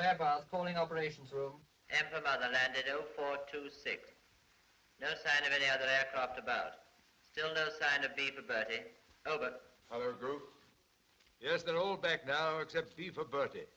Spare bars calling operations room. Emperor Mother landed 0426. No sign of any other aircraft about. Still no sign of B for Bertie. Over. Hello, group. Yes, they're all back now except B for Bertie.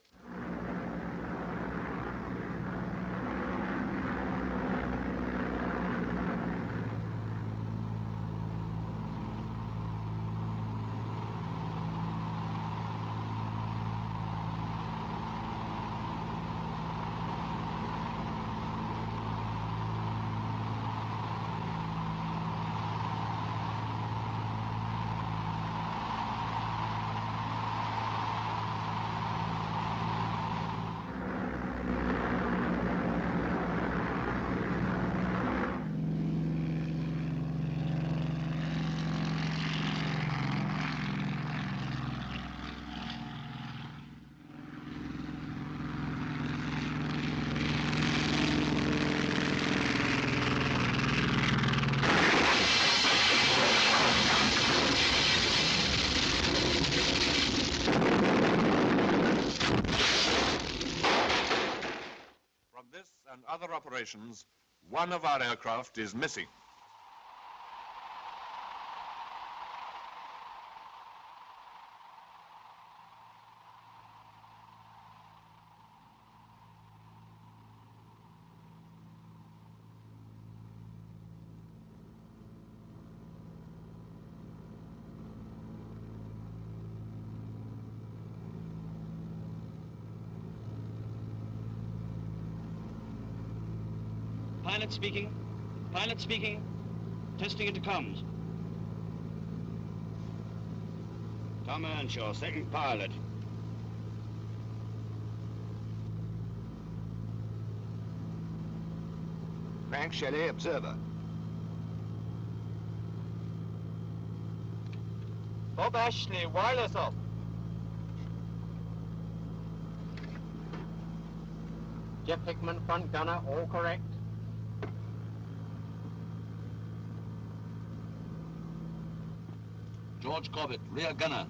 And other operations, one of our aircraft is missing. Pilot speaking. Pilot speaking. Testing into comms. Tom Earnshaw, second pilot. Frank Shelley, observer. Bob Ashley, wireless off. Jeff Hickman, front gunner, all correct. George Corbett, rear gunner.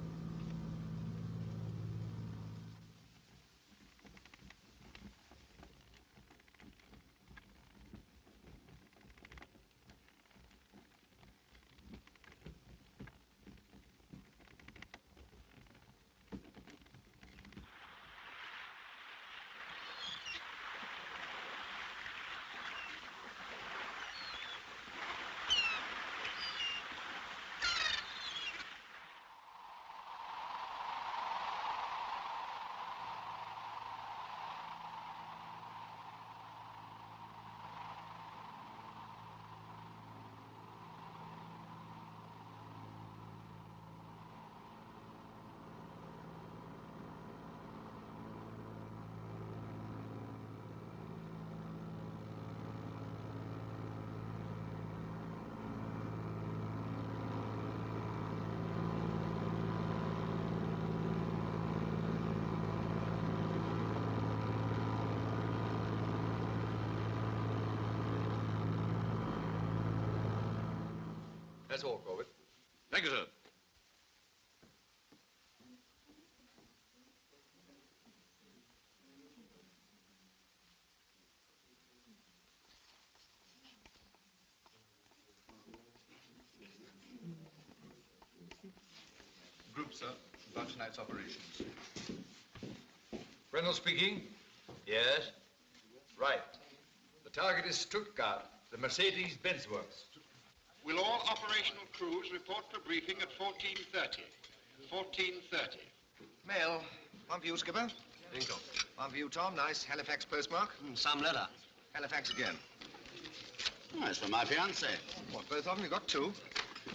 That's all, Corbett. Thank you, sir. Group, sir. About tonight's operations. Reynolds speaking. Yes. Right. The target is Stuttgart, the Mercedes-Benz works. Will all operational crews report for briefing at 14:30? 14:30. Mail. One for you, Skipper. Lincoln. One for you, Tom. Nice Halifax postmark. Some letter. Halifax again. Oh, it's from my fiancée. What, both of them? You got two?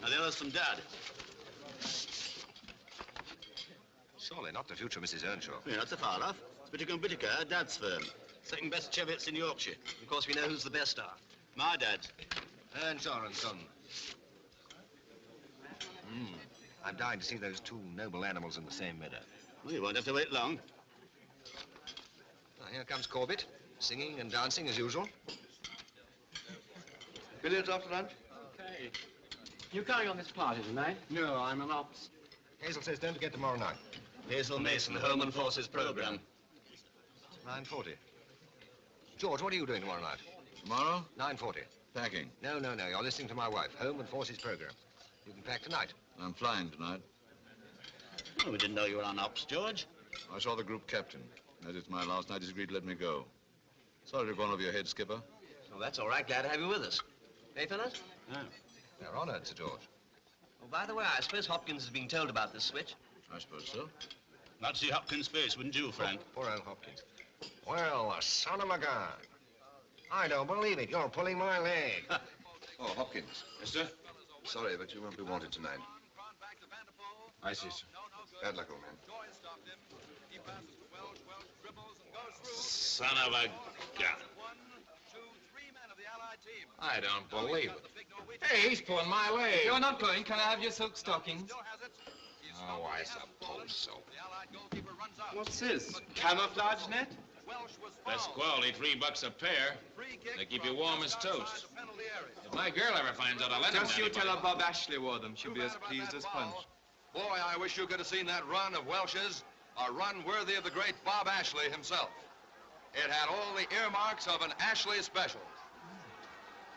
Now, the other's from Dad. Surely not the future Mrs. Earnshaw. Yeah, that's a far off. It's Whittaker and Whittaker, Dad's firm. Second best Chevets in Yorkshire. Of course, we know who's the best are. My dad. Earnshaw and Son. I'm dying to see those two noble animals in the same meadow. Well, you won't have to wait long. Well, here comes Corbett, singing and dancing as usual. Billiards after lunch? Okay. You carrying on this party tonight? No, I'm an ops. Hazel says don't forget tomorrow night. Hazel Mason, Home and Forces Program. 9:40. George, what are you doing tomorrow night? Tomorrow? 9:40. Packing. No. You're listening to my wife. Home and Forces program. You can pack tonight. I'm flying tonight. Oh, we didn't know you were on ops, George. I saw the group captain. As it's my last night, he's agreed to let me go. Sorry to have gone over your head, Skipper. Oh, that's all right. Glad to have you with us. Hey, fellas? Oh. They're honored, Sir George. Oh, by the way, I suppose Hopkins has been told about this switch. I suppose so. Not see Hopkins' face, wouldn't you, Frank? Poor old Hopkins. Well, the son of a gun. I don't believe it. You're pulling my leg. Oh, Hopkins. Yes, sir? Sorry, but you won't be wanted tonight. I see, sir. Bad luck, old man. Son of a gun. I don't believe it. Hey, he's pulling my leg. If you're not going, can I have your silk stockings? Oh, I suppose so. What's this? Camouflage net? That's quality, $3 a pair. They keep you warm as toast. If my girl ever finds out, I'll let him Just you tell her Bob Ashley wore them. She'll be as pleased as Punch. Boy, I wish you could have seen that run of Welsh's. A run worthy of the great Bob Ashley himself. It had all the earmarks of an Ashley special.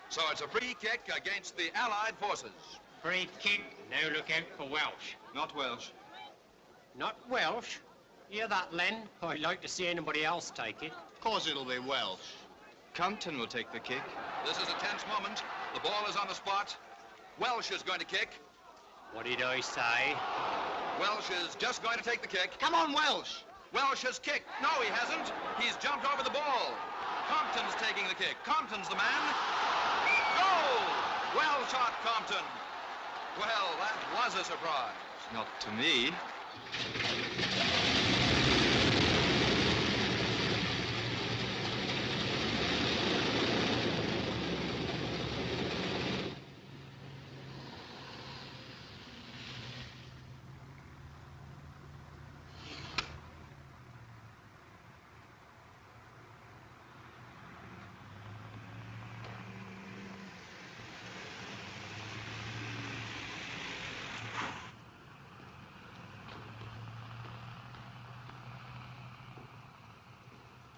So it's a free kick against the Allied forces. Free kick. Now look out for Welsh. Not Welsh. Not Welsh? Hear that, Len? I'd like to see anybody else take it. Of course it'll be Welsh. Compton will take the kick. This is a tense moment. The ball is on the spot. Welsh is going to kick. What did I say? Welsh is just going to take the kick. Come on, Welsh! Welsh has kicked. No, he hasn't. He's jumped over the ball. Compton's taking the kick. Compton's the man. Goal! Well shot, Compton. Well, that was a surprise. Not to me.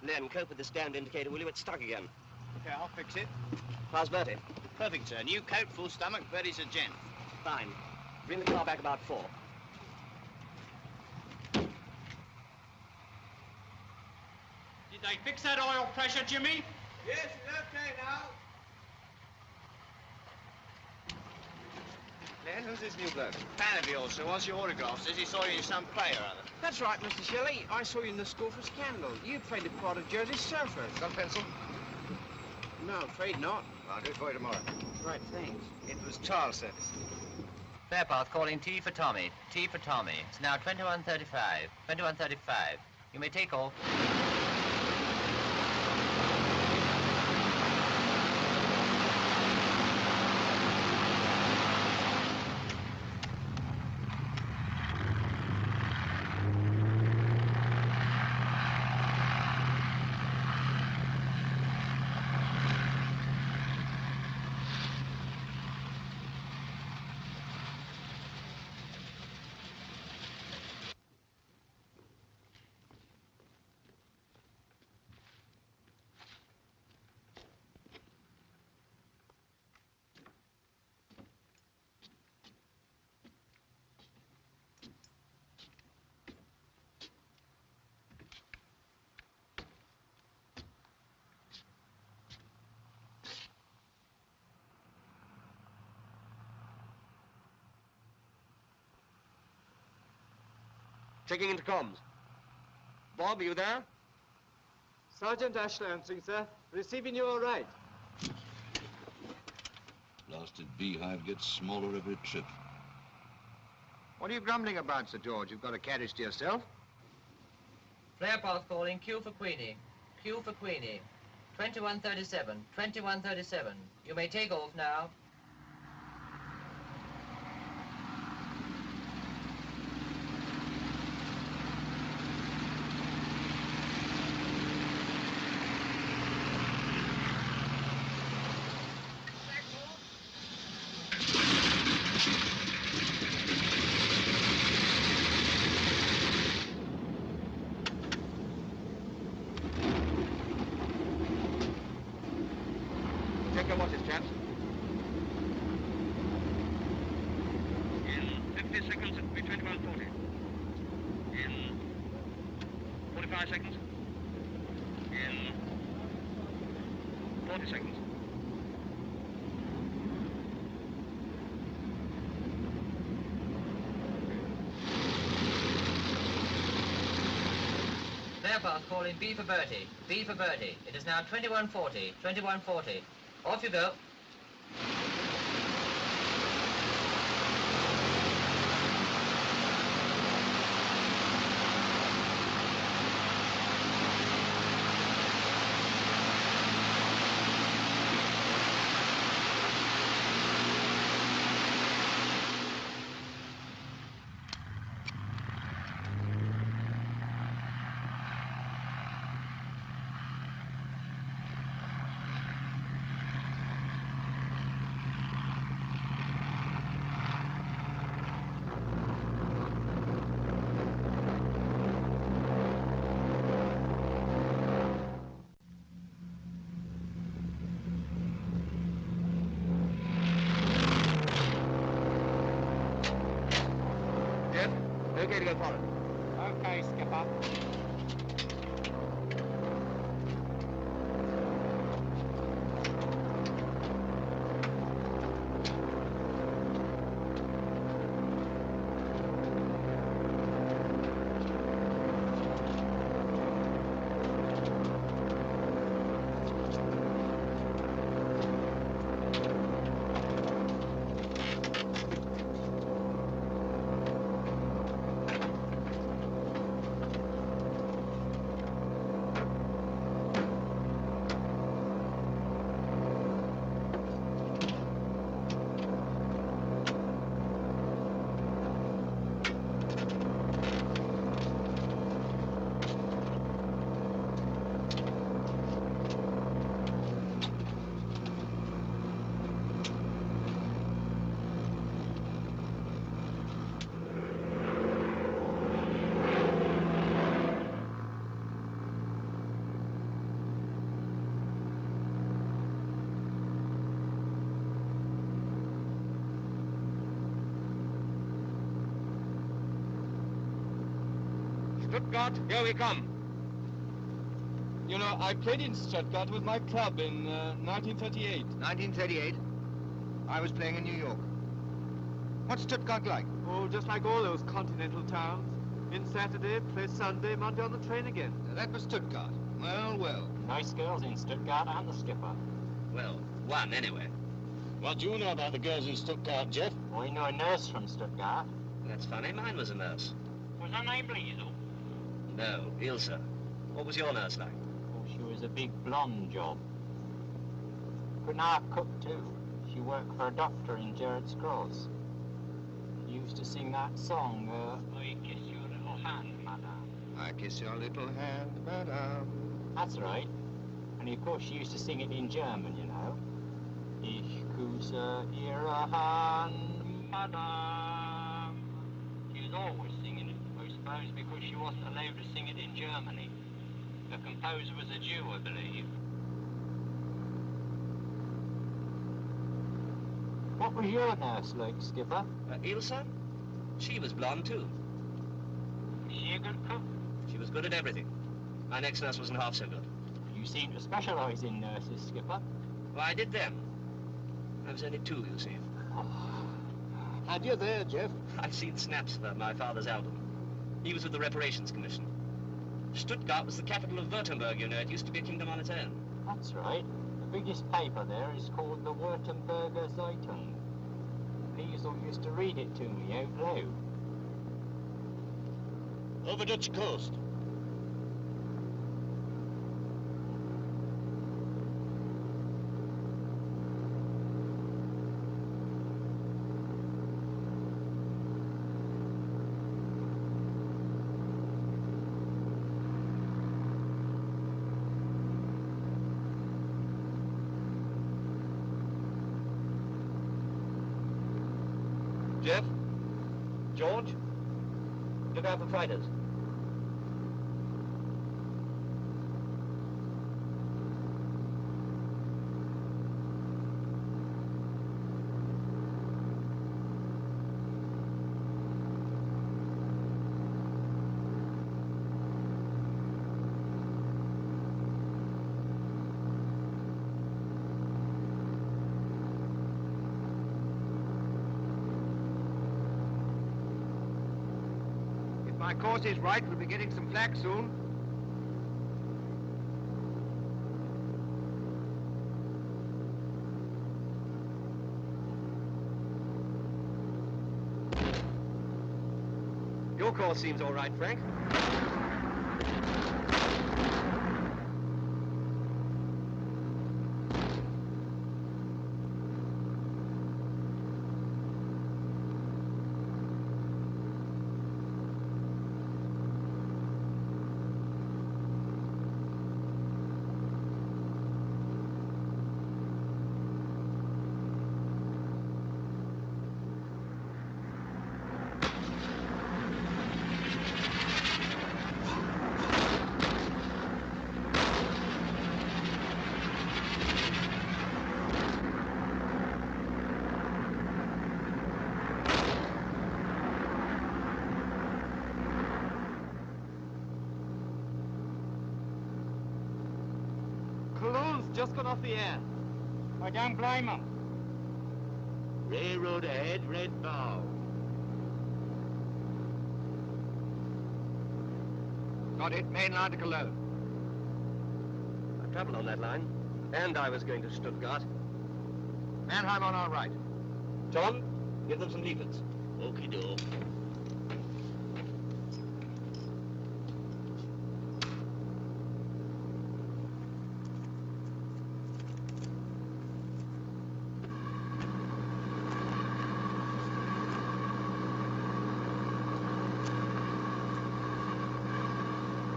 Len, cope with the stand indicator, will you? It's stuck again. Okay, I'll fix it. How's Bertie? Perfect, sir. New coat, full stomach, Bertie's a gent. Fine. Bring the car back about 4. Did they fix that oil pressure, Jimmy? Yes, it's okay now. Len, who's this new bloke? Fan of yours, sir. Wants your autograph. Says he saw you in some play or other. That's right, Mr. Shelley. I saw you in the school for Scandal. You played the part of Jersey Surfers. Got a pencil? No, afraid not. I'll do it for you tomorrow. Right, thanks. It was Charles Service. Fairpath calling T for Tommy. T for Tommy. It's now 21:35. 21:35. You may take off. Checking into comms. Bob, are you there? Sergeant Ashley answering, sir. Receiving you all right. Blasted beehive gets smaller every trip. What are you grumbling about, Sir George? You've got a carriage to yourself. Fairpath calling Q for Queenie. Q for Queenie. 21:37. 21:37. You may take off now. 30 seconds, it will be 2140. In 45 seconds. In 40 seconds. Aircraft calling B for Bertie. B for Bertie. It is now 2140. 2140. Off you go. Okay to go forward. Okay, skipper. Stuttgart, here we come. You know, I played in Stuttgart with my club in 1938. 1938? I was playing in New York. What's Stuttgart like? Oh, just like all those continental towns. In Saturday, play Sunday, Monday on the train again. That was Stuttgart. Well, well. Nice girls in Stuttgart and the skipper. Well, one anyway. What do you know about the girls in Stuttgart, Jeff? I know a nurse from Stuttgart. That's funny. Mine was a nurse. Was her name Liesel? No, Ilse. What was your nurse like? Oh, she was a big blonde job. Couldn't half cook too. She worked for a doctor in Gerrard's Cross. She used to sing that song, I kiss your little hand, madame. I kiss your little hand, madame. That's right. And of course she used to sing it in German, you know. Ich küsse ihre Hand, madame. She was always singing it, I suppose, because she wasn't allowed to sing it in Germany. The composer was a Jew, I believe. What was your nurse like, Skipper? Ilse? She was blonde too. Was she a good cook? She was good at everything. My next nurse wasn't half so good. You seem to specialize in nurses, Skipper. Well, I did then. I was only 2, you see. Had you there, Jeff? I've seen snaps of my father's album. He was with the Reparations Commission. Stuttgart was the capital of Württemberg, you know. It used to be a kingdom on its own. That's right. The biggest paper there is called the Württemberger Zeitung. Liesel used to read it to me out loud. Over Dutch coast. Jeff? George? Look out for fighters. my course is right, we'll be getting some flak soon. Your course seems all right, Frank. Just gone off the air. I don't blame them. Railroad ahead, red bow. Got it, main line to Cologne. I've travelled on that line, and I was going to Stuttgart. Mannheim on our right. John, give them some leaflets. Okie doke.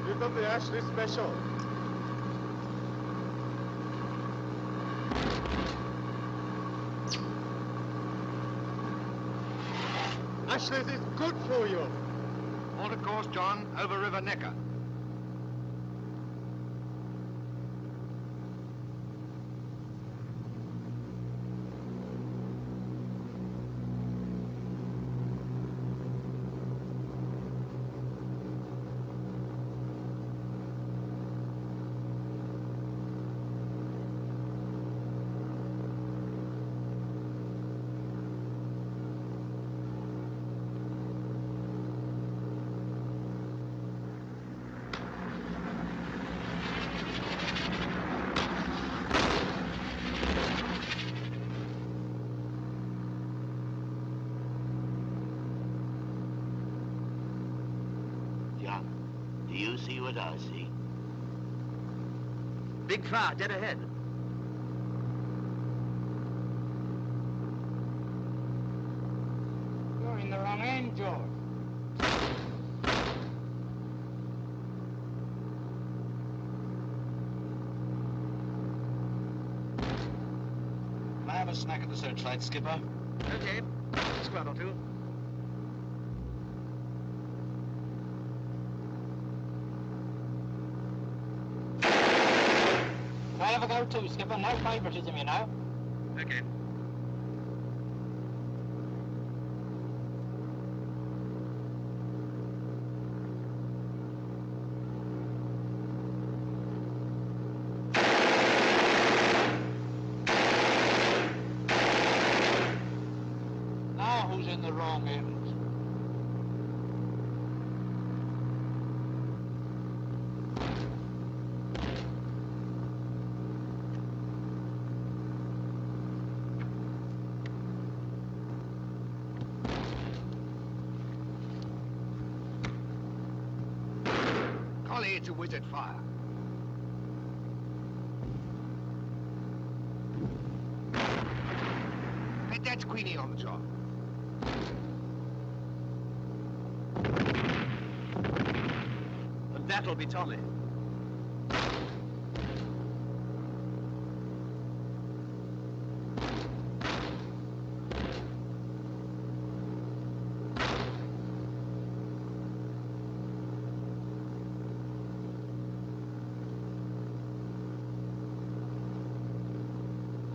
Give them the Ashley special. Ashley's is good for you. Alter course, John, over River Neckar. Do you see what I see? Big cloud dead ahead. You're in the wrong end, George. Can I have a snack at the searchlight, Skipper? Okay, just grab or two. I'll have a go too, Skipper. No favouritism, you know. Okay. Now who's in the wrong end? Collie, it's a wizard fire. Hey, that's Queenie on the job. And that'll be Tommy.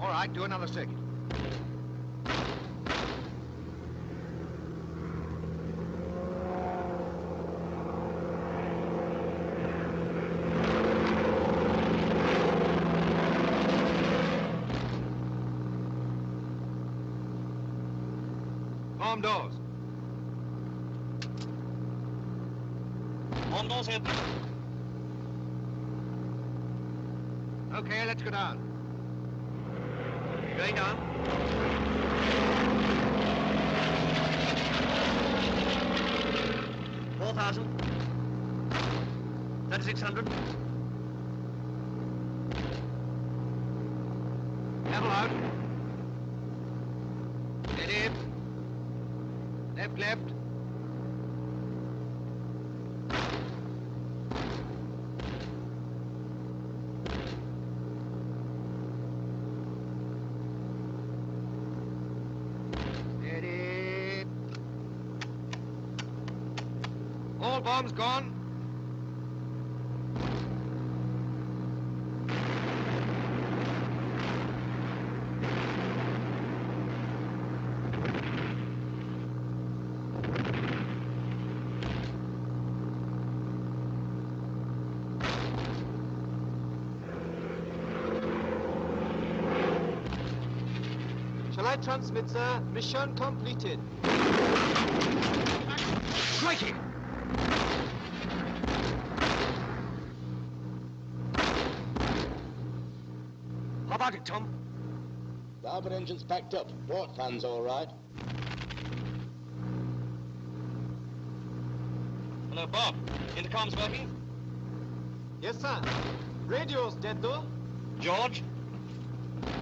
All right, do another circuit. Arm doors. On doors open. Okay, let's go down. Going down. $4,000. 3,600. Level out. Steady. Left, left. Steady. All bombs gone. Shall I transmit, sir? Mission completed. Crikey! How about it, Tom? Starboard engine's packed up. Port fan's all right. Hello, Bob. Intercom's working? Yes, sir. Radio's dead, though. George?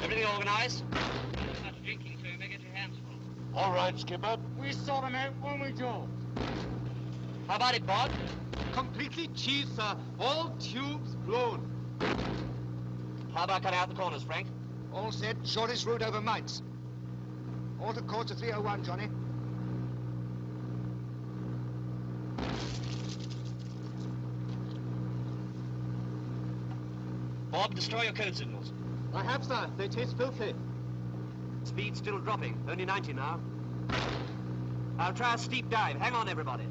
Everything organized? Much drinking, so you may get your hands full. All right, Skipper. We sort them out when we go. How about it, Bob? Completely cheese, sir. All tubes blown. How about cutting out the corners, Frank? All set. Shortest route over Mainz. Alter course to 301, Johnny. Bob, destroy your code signals. I have, sir. They taste filthy. Speed still dropping. Only 90 now. I'll try a steep dive. Hang on, everybody.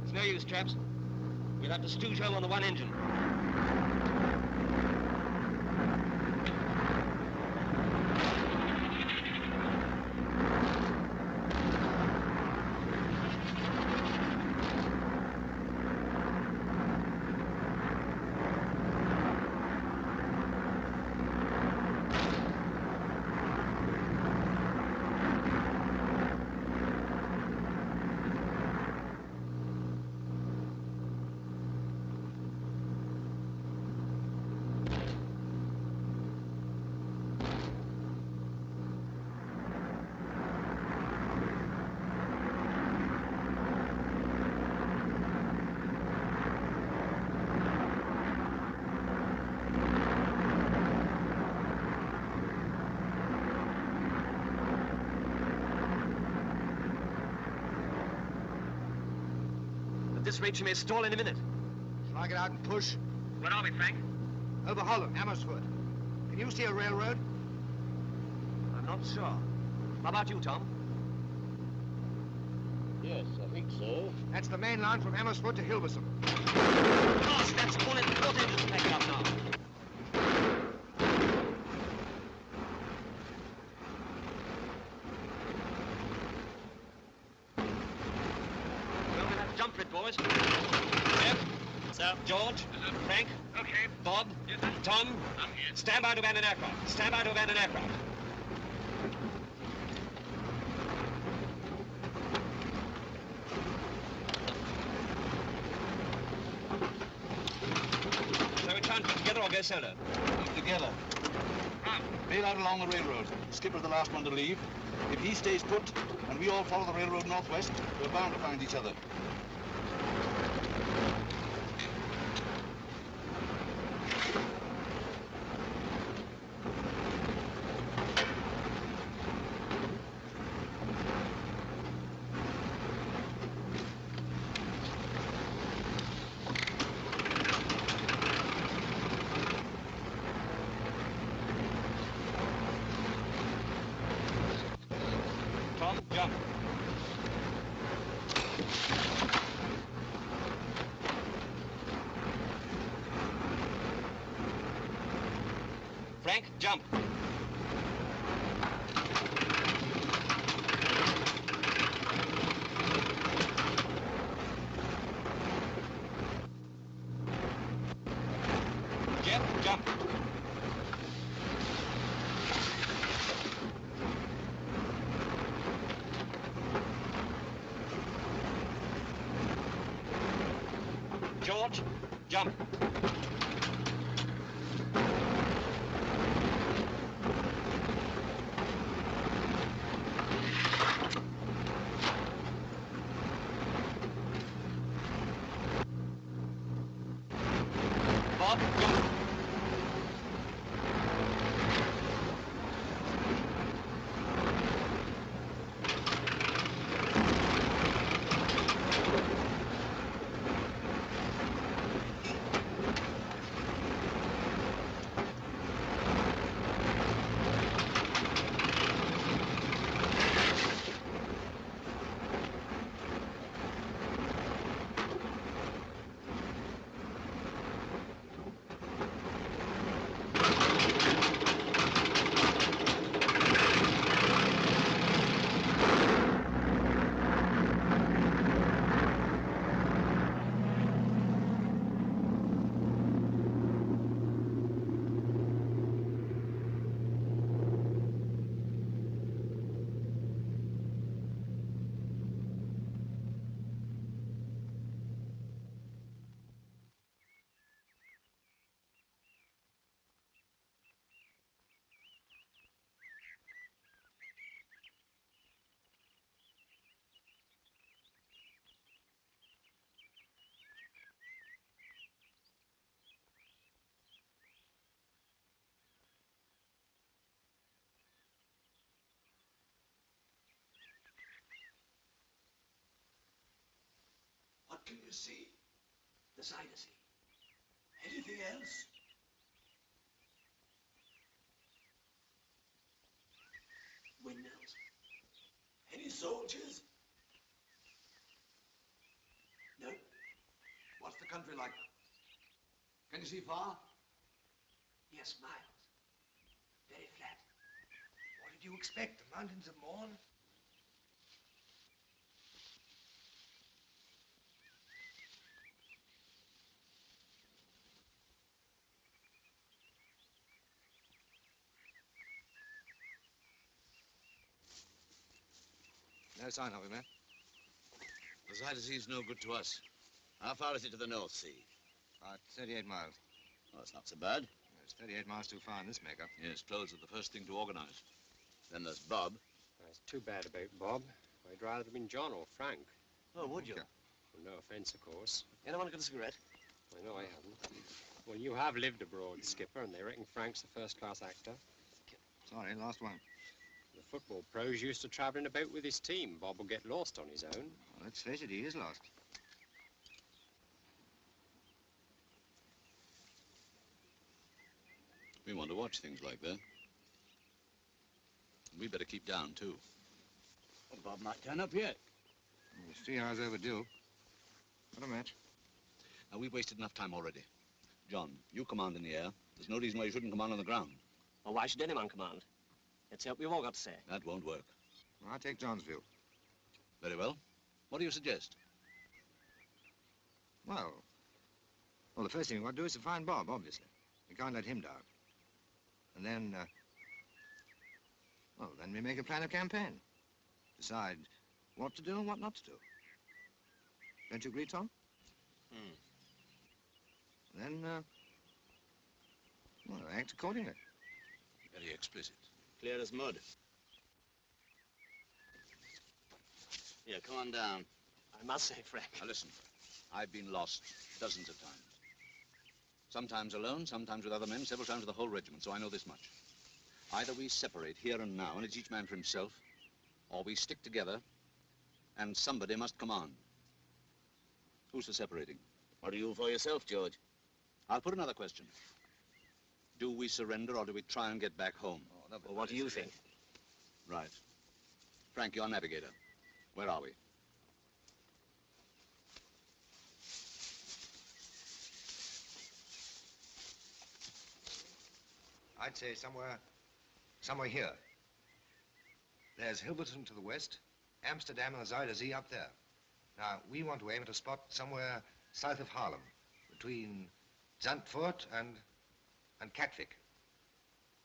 It's no use, chaps. We'll have to stooge home on the one engine. At this rate, she may stall in a minute. Shall I get out and push? Where are we, Frank? Over Holland, Amersfoort. Can you see a railroad? I'm not sure. How about you, Tom? Yes, I think so. That's the main line from Amersfoort to Hilversum. Gosh, that's the one in the port engine's packing up now. Well, we'll have to jump for it, boys. Jeff? Sir? George? Frank? Okay. Bob? Yes, sir. Tom? I'm here. Stand by to abandon aircraft. Stand by to abandon aircraft. So we try and keep together or go solo? Keep together. Bail out along the railroad. Skipper's the last one to leave. If he stays put and we all follow the railroad northwest, we're bound to find each other. Tom, jump. Frank, jump. Jeff, jump. George, jump. Bob, jump. What can you see? The Zuider Zee. Anything else? Windmills? Any soldiers? No? What's the country like? Can you see far? Yes, miles. Very flat. What did you expect? The mountains of Morn? No sign of him, eh? The Zuider Zee's no good to us. How far is it to the North Sea? 38 miles. Oh, it's not so bad. It's 38 miles too far in this makeup. Yes, clothes are the first thing to organize. Then there's Bob. It's too bad about Bob. I'd rather have been John or Frank. Oh, would you? Well, no offense, of course. Anyone got a cigarette? I know I haven't. Well, you have lived abroad, Skipper, and they reckon Frank's a first-class actor. Sorry, last one. The football pros used to travelling about with his team. Bob will get lost on his own. Well, let's face it, he is lost. We want to watch things like that. We better keep down, too. Well, Bob might turn up yet. It's 3 hours overdue. What a match. Now, we've wasted enough time already. John, you command in the air. There's no reason why you shouldn't command on the ground. Well, why should anyone command? Let's see what we've all got to say. That won't work. Well, I'll take John's view. Very well. What do you suggest? Well, the first thing we've got to do is to find Bob, obviously. We can't let him down. And then, then we make a plan of campaign. Decide what to do and what not to do. Don't you agree, Tom? Then, act accordingly. Very explicit. Clear as mud. Here, come on down. I must say, Frank. Now, listen. I've been lost dozens of times. Sometimes alone, sometimes with other men, several times with the whole regiment, so I know this much. Either we separate here and now, and it's each man for himself, or we stick together, and somebody must command. Who's for separating? What are you for yourself, George? I'll put another question. Do we surrender, or do we try and get back home? Well, what do you think? Right. Frank, you're navigator. Where are we? I'd say somewhere here. There's Hilversum to the west, Amsterdam and the Zuider Zee up there. Now, we want to aim at a spot somewhere south of Haarlem, between Zandvoort and Katwijk.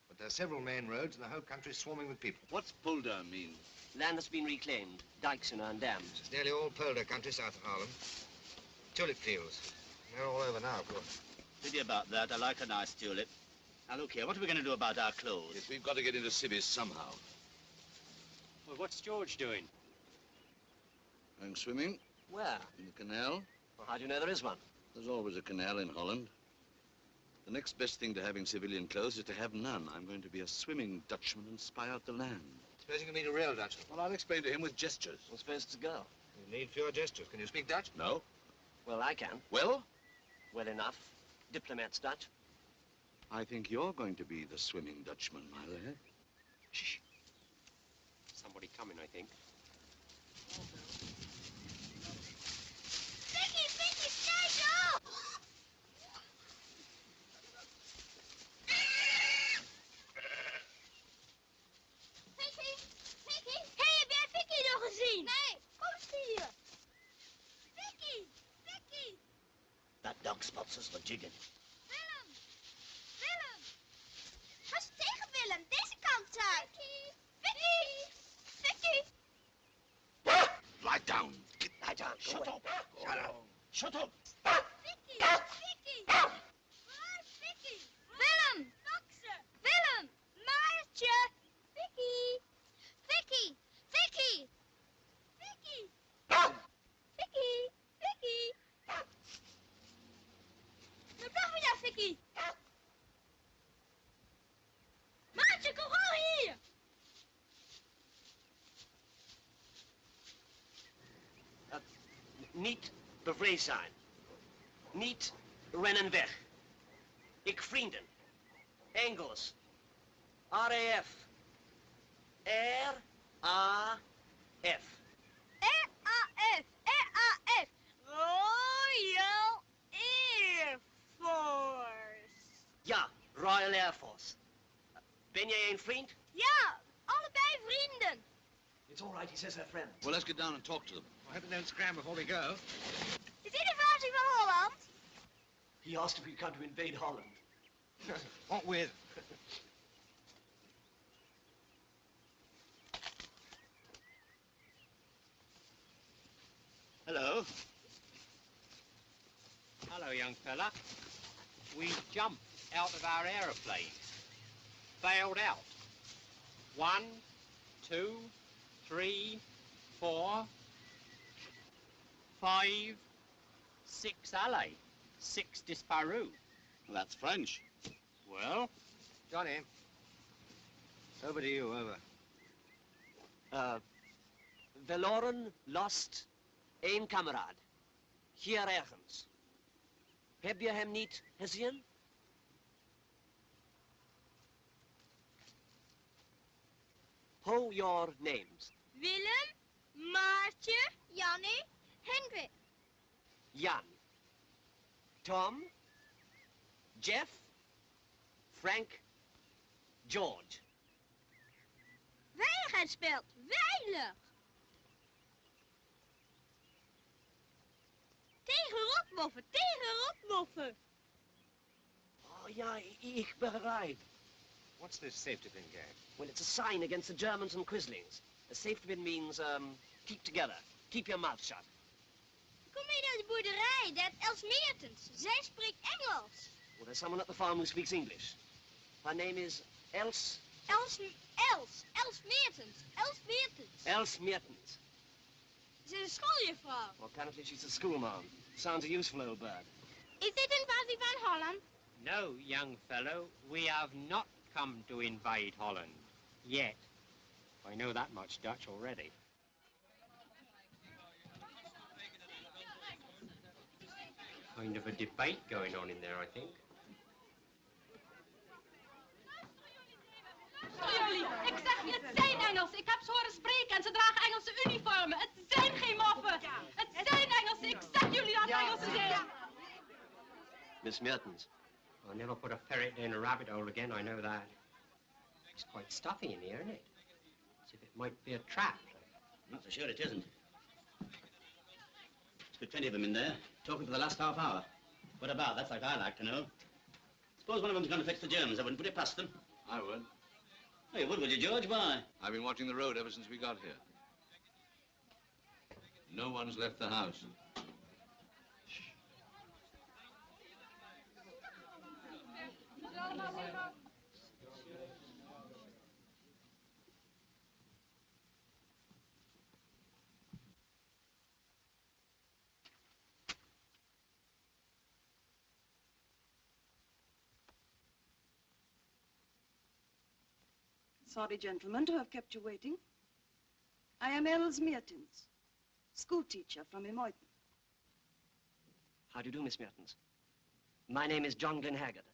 But there are several main roads and the whole country is swarming with people. What's polder mean? Land that's been reclaimed, dikes and dams. It's nearly all polder country south of Haarlem. Tulip fields. They're all over now, of course. Pity about that. I like a nice tulip. Now, look here, what are we going to do about our clothes? Yes, we've got to get into civvies somehow. Well, what's George doing? Going swimming. Where? In the canal. Well, how do you know there is one? There's always a canal in Holland. The next best thing to having civilian clothes is to have none. I'm going to be a swimming Dutchman and spy out the land. Suppose you can meet a real Dutchman. Well, I'll explain to him with gestures. Well, suppose it's a girl. You need fewer gestures. Can you speak Dutch? No. Well, I can. Well? Well enough. Diplomat's Dutch. I think you're going to be the swimming Dutchman, my lad. Shh. Somebody coming, I think. Vicky, kijk op! Vicky! Hey, heb jij Vicky nog gezien? Nee, kom eens hier. Vicky! That dog spots us for jigging. Willem! Ga eens tegen Willem, deze kant uit. Vicky! Lie down. Lie down. Shut up. Shut up. Vicky! Waar is Vicky? Willem! Boksen! Willem! Maartje! Vicky! We blijven weer, Vicky! Maartje, kom gauw hier! Niet bevreesd zijn. Niet rennen weg. Ik vrienden. Engels. RAF. R-A-F. RAF. Royal Air Force. Ja, Royal Air Force. Ben jij een vriend? Ja, allebei vrienden. It's all right, he says they're friends. Well, let's get down and talk to them. I hope they don't scram before we go. Is dit de versie van Holland? He asked if we'd come to invade Holland. What with? Hello. Hello, young fella. We jumped out of our aeroplane. Bailed out. 1, 2, 3, 4, 5, 6 alley. 6 disparu. Well, that's French. Well? Johnny. Over to you, over. Verloren, lost, één kameraad. Hier ergens. Heb je hem niet gezien? How your names? Willem, Maartje, Jannie, Hendrik. Jan. Tom. Jeff. Frank. George. Veiligheid speelt. Veilig. Tegen rotmoffen. Oh, ja, ik begrijp. What's this safety pin game? Well, it's a sign against the Germans and Quislings. A safety pin means, keep together. Keep your mouth shut. Kom mee naar de boerderij, dat Else Meertens. Zij spreekt Engels. Well, there's someone at the farm who speaks English. Her name is Else Meertens. Else Meertens. Ze is een schooljuffrouw. Well, apparently she's a schoolma'am. Sounds a useful old bird. Is dit een versie van Holland? No, young fellow, we have not come to invade Holland. Yet. I know that much Dutch already. Kind of a debate going on in there, I think. Jullie, ik zeg je, het zijn Engels. Ik heb ze horen spreken en ze dragen Engelse uniformen. Het zijn geen moffen. Het zijn Engelsen. Ik zeg jullie dat het Engelsen zijn. Miss Meertens. I'll never put a ferret in a rabbit hole again, I know that. It's quite stuffy in here, isn't it? As if it might be a trap. Not so sure it isn't. There's been plenty of them in there, talking for the last half hour. What about? That's like I'd like to know. Suppose one of them's going to fetch the Germans. I wouldn't put it past them. I would. Oh, you would you, George? Why? I've been watching the road ever since we got here. No one's left the house. Sorry, gentlemen, to have kept you waiting. I am Else Meertens, school teacher from Reunited. How do you do, Miss Meertens? My name is John Glenhaggard,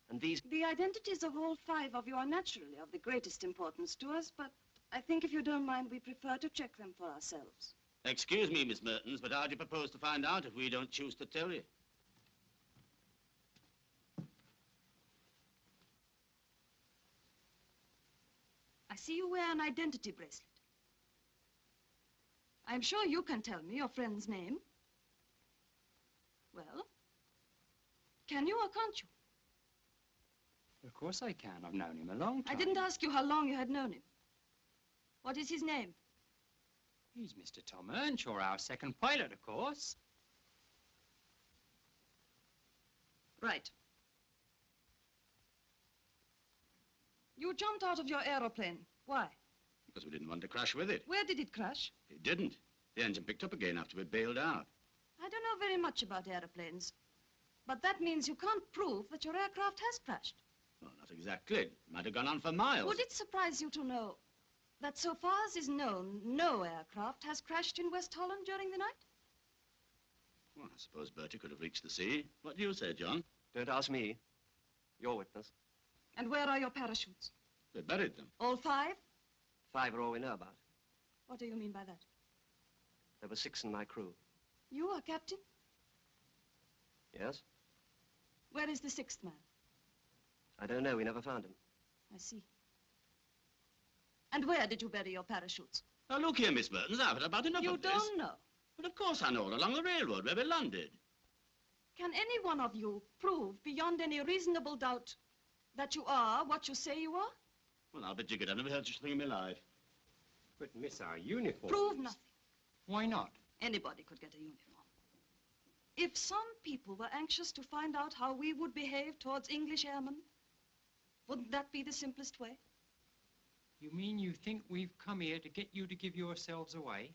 and these... The identities of all 5 of you are naturally of the greatest importance to us, but I think if you don't mind, we prefer to check them for ourselves. Excuse me, Miss Meertens, but how do you propose to find out if we don't choose to tell you? I see you wear an identity bracelet. I'm sure you can tell me your friend's name. Well, can you or can't you? Of course I can. I've known him a long time. I didn't ask you how long you had known him. What is his name? He's Mr. Tom Earnshaw, our second pilot, of course. Right. You jumped out of your aeroplane. Why? Because we didn't want to crash with it. Where did it crash? It didn't. The engine picked up again after we bailed out. I don't know very much about airplanes, but that means you can't prove that your aircraft has crashed. Well, not exactly. It might have gone on for miles. Would it surprise you to know that so far as is known, no aircraft has crashed in West Holland during the night? Well, I suppose Bertie could have reached the sea. What do you say, John? Don't ask me. You're witness. And where are your parachutes? They buried them. All 5? 5 are all we know about. What do you mean by that? There were 6 in my crew. You are captain? Yes? Where is the 6th man? I don't know. We never found him. I see. And where did you bury your parachutes? Now, look here, Miss Meertens. I've had about enough of this. You don't know? But of course I know, along the railroad where we landed. Can any one of you prove beyond any reasonable doubt that you are what you say you are? Well, I'll bet you could. I've never heard such a thing in my life. But, miss, our uniform... Prove nothing. Why not? Anybody could get a uniform. If some people were anxious to find out how we would behave towards English airmen, wouldn't that be the simplest way? You mean you think we've come here to get you to give yourselves away?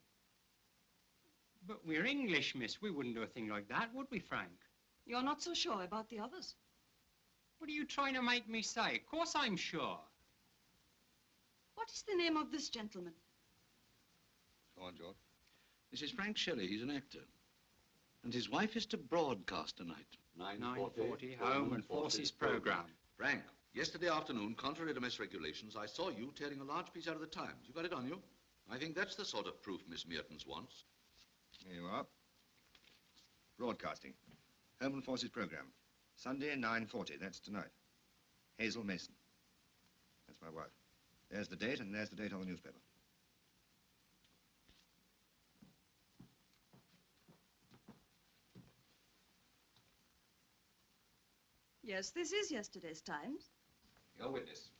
But we're English, miss. We wouldn't do a thing like that, would we, Frank? You're not so sure about the others. What are you trying to make me say? Of course I'm sure. What is the name of this gentleman? Go on, George. This is Frank Shelley. He's an actor. And his wife is to broadcast tonight. 9:40, Home and Forces program. Frank, yesterday afternoon, contrary to mess regulations, I saw you tearing a large piece out of the Times. You got it on you? I think that's the sort of proof Miss Meertens wants. Here you are. Broadcasting. Home and Forces program. Sunday, 9:40. That's tonight. Hazel Mason. That's my wife. There's the date, and there's the date on the newspaper. Yes, this is yesterday's Times. Your witness.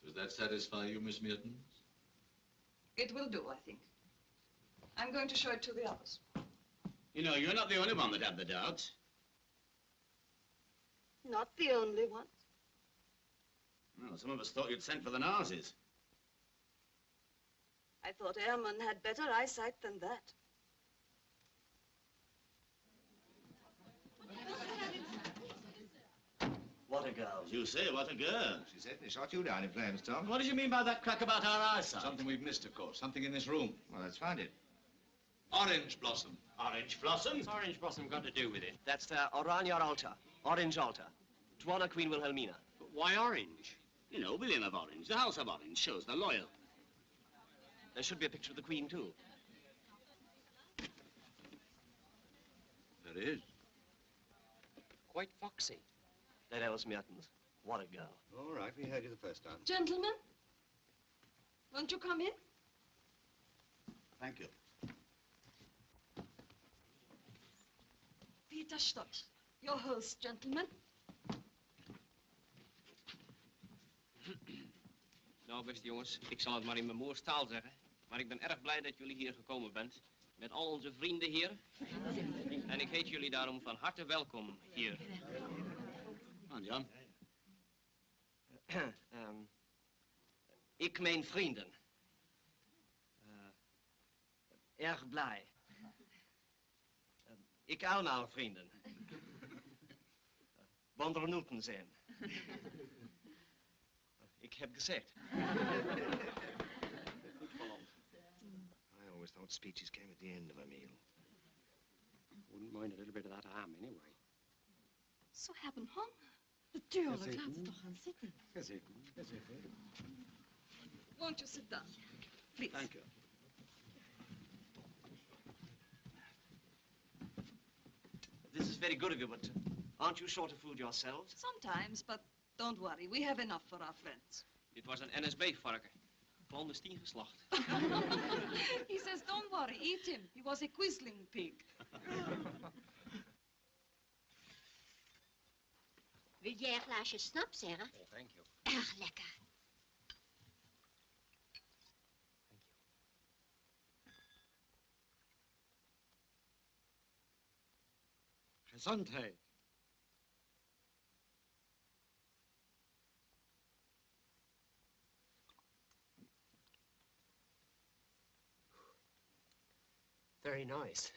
Does that satisfy you, Miss Meertens? It will do, I think. I'm going to show it to the others. You know, you're not the only one that had the doubts. Not the only one. Well, some of us thought you'd sent for the Nazis. I thought airmen had better eyesight than that. What a girl. You say, what a girl. She certainly shot you down in flames, Tom. What did you mean by that crack about our eyesight? Something we've missed, of course. Something in this room. Well, let's find it. Orange blossom. Orange blossom? What's orange blossom got to do with it? That's the Orania altar. Orange altar. To honor Queen Wilhelmina. But why orange? You know, William of Orange, the House of Orange, shows they're loyal. There should be a picture of the Queen, too. There is. quite foxy. That Else Meertens. What a girl. All right, we heard you the first time. Gentlemen, won't you come in? Thank you. Peter Stott, your host, gentlemen. Nou, beste jongens, ik zal het maar in mijn moerstaal zeggen. Maar ik ben erg blij dat jullie hier gekomen bent. Met al onze vrienden hier. En ik heet jullie daarom van harte welkom hier. Jan. Ik mijn vrienden. Erg blij. Ik allemaal vrienden. Wondernoten zijn. Ik heb gezegd. I always thought speeches came at the end of a meal. Wouldn't mind a little bit of that ham anyway. Zo hebben honger. Natuurlijk, laten we toch gaan zitten. Won't you sit down, please? Thank you. This is very good of you, but aren't you short of food yourselves? Sometimes, but don't worry. We have enough for our friends. Dit was een NSB-varken. Clandestien geslacht. He says, don't worry, eat him. He was a quisling pig. Wil jij een glaasje snap, zeggen? Oh, thank you. Erg lekker. Gezondheid. Very nice.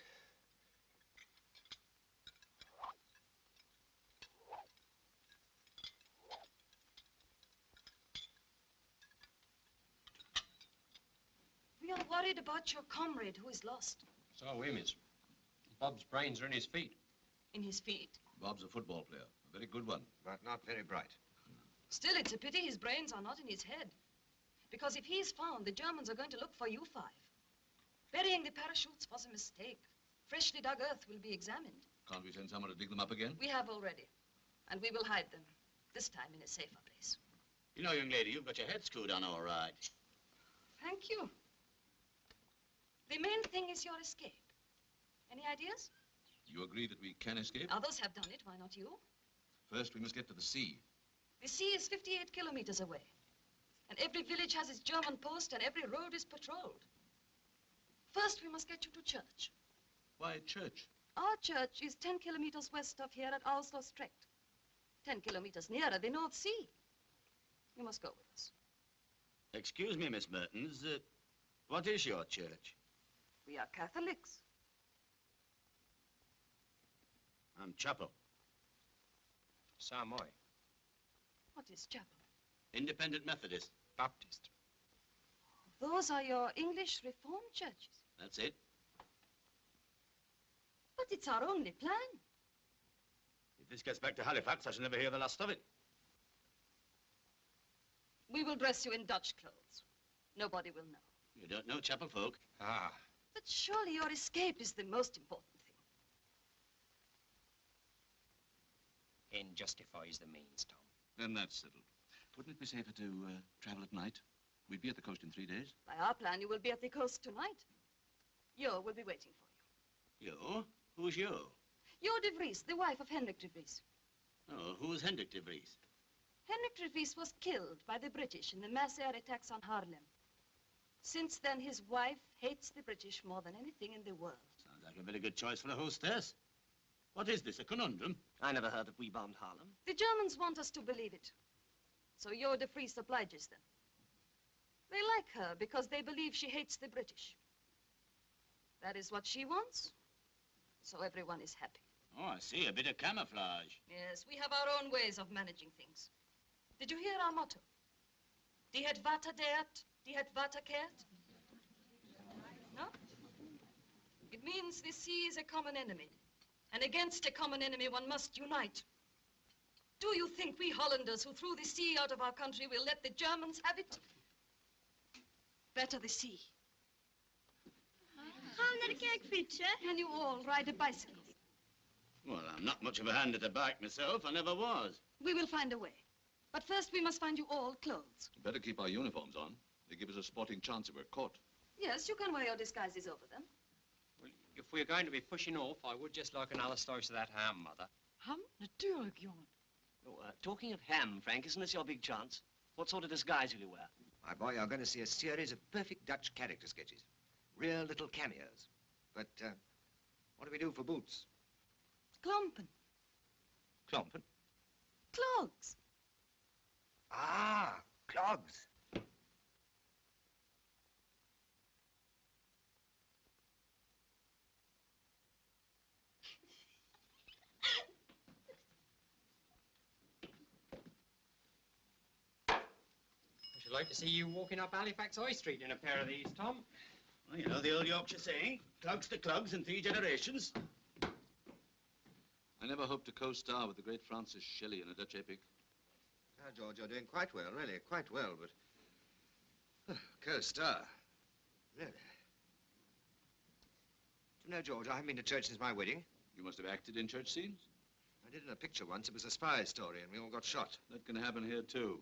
We are worried about your comrade who is lost. So are we, miss. Bob's brains are in his feet. In his feet. Bob's a football player, a very good one. But not very bright. Still, it's a pity his brains are not in his head. Because if he is found, the Germans are going to look for you five. Burying the parachutes was a mistake. Freshly dug earth will be examined. Can't we send someone to dig them up again? We have already. And we will hide them, this time in a safer place. You know, young lady, you've got your head screwed on all right. Thank you. The main thing is your escape. Any ideas? You agree that we can escape? Others have done it, why not you? First, we must get to the sea. The sea is 58 kilometers away. And every village has its German post and every road is patrolled. First, we must get you to church. Why church? Our church is 10 kilometers west of here at Auslostricht. 10 kilometers nearer the North Sea. You must go with us. Excuse me, Miss Meertens. What is your church? We are Catholics. I'm chapel. So am I. What is chapel? Independent Methodist. Baptist. Those are your English Reformed churches. That's it. But it's our only plan. If this gets back to Halifax, I shall never hear the last of it. We will dress you in Dutch clothes. Nobody will know. You don't know chapel folk. Ah. But surely your escape is the most important thing. End justifies the means, Tom. Then that's settled. Wouldn't it be safer to travel at night? We'd be at the coast in 3 days. By our plan, you will be at the coast tonight. Jo will be waiting for you. Jo? Who's Jo? Jo de Vries, the wife of Hendrik de Vries. Oh, who's Hendrik de Vries? Hendrik de Vries was killed by the British in the mass air attacks on Haarlem. Since then, his wife hates the British more than anything in the world. Sounds like a very good choice for a hostess. What is this, a conundrum? I never heard that we bombed Harlem. The Germans want us to believe it. So Jo de Vries obliges them. They like her because they believe she hates the British. That is what she wants. So everyone is happy. Oh, I see. A bit of camouflage. Yes, we have our own ways of managing things. Did you hear our motto? Die het water deert, die het water keert. No? It means the sea is a common enemy. And against a common enemy, one must unite. Do you think we Hollanders who threw the sea out of our country will let the Germans have it? Better the sea. Gaan we naar de kerk fietsen? Can you all ride a bicycle? Well, I'm not much of a hand at the back myself. I never was. We will find a way. But first we must find you all clothes. Better keep our uniforms on. They give us a sporting chance if we're caught. Yes, you can wear your disguises over them. Well, if we're going to be pushing off, I would just like another slice of that ham, Mother. Ham? Natuurlijk, jongen. Oh, talking of ham, Frank, isn't this your big chance? What sort of disguise will you wear? My boy, you're going to see a series of perfect Dutch character sketches. Real little cameos. But, what do we do for boots? Klompen. Klompen? Clogs. Ah, clogs. I should like to see you walking up Halifax High Street in a pair of these, Tom. Well, you know the old Yorkshire saying, clogs to clogs in 3 generations. I never hoped to co-star with the great Francis Shelley in a Dutch epic. Now, George, you're doing quite well, really, quite well, but... co-star. Really? Do you know, George, I haven't been to church since my wedding. You must have acted in church scenes? I did in a picture once. It was a spy story, and we all got shot. That can happen here, too.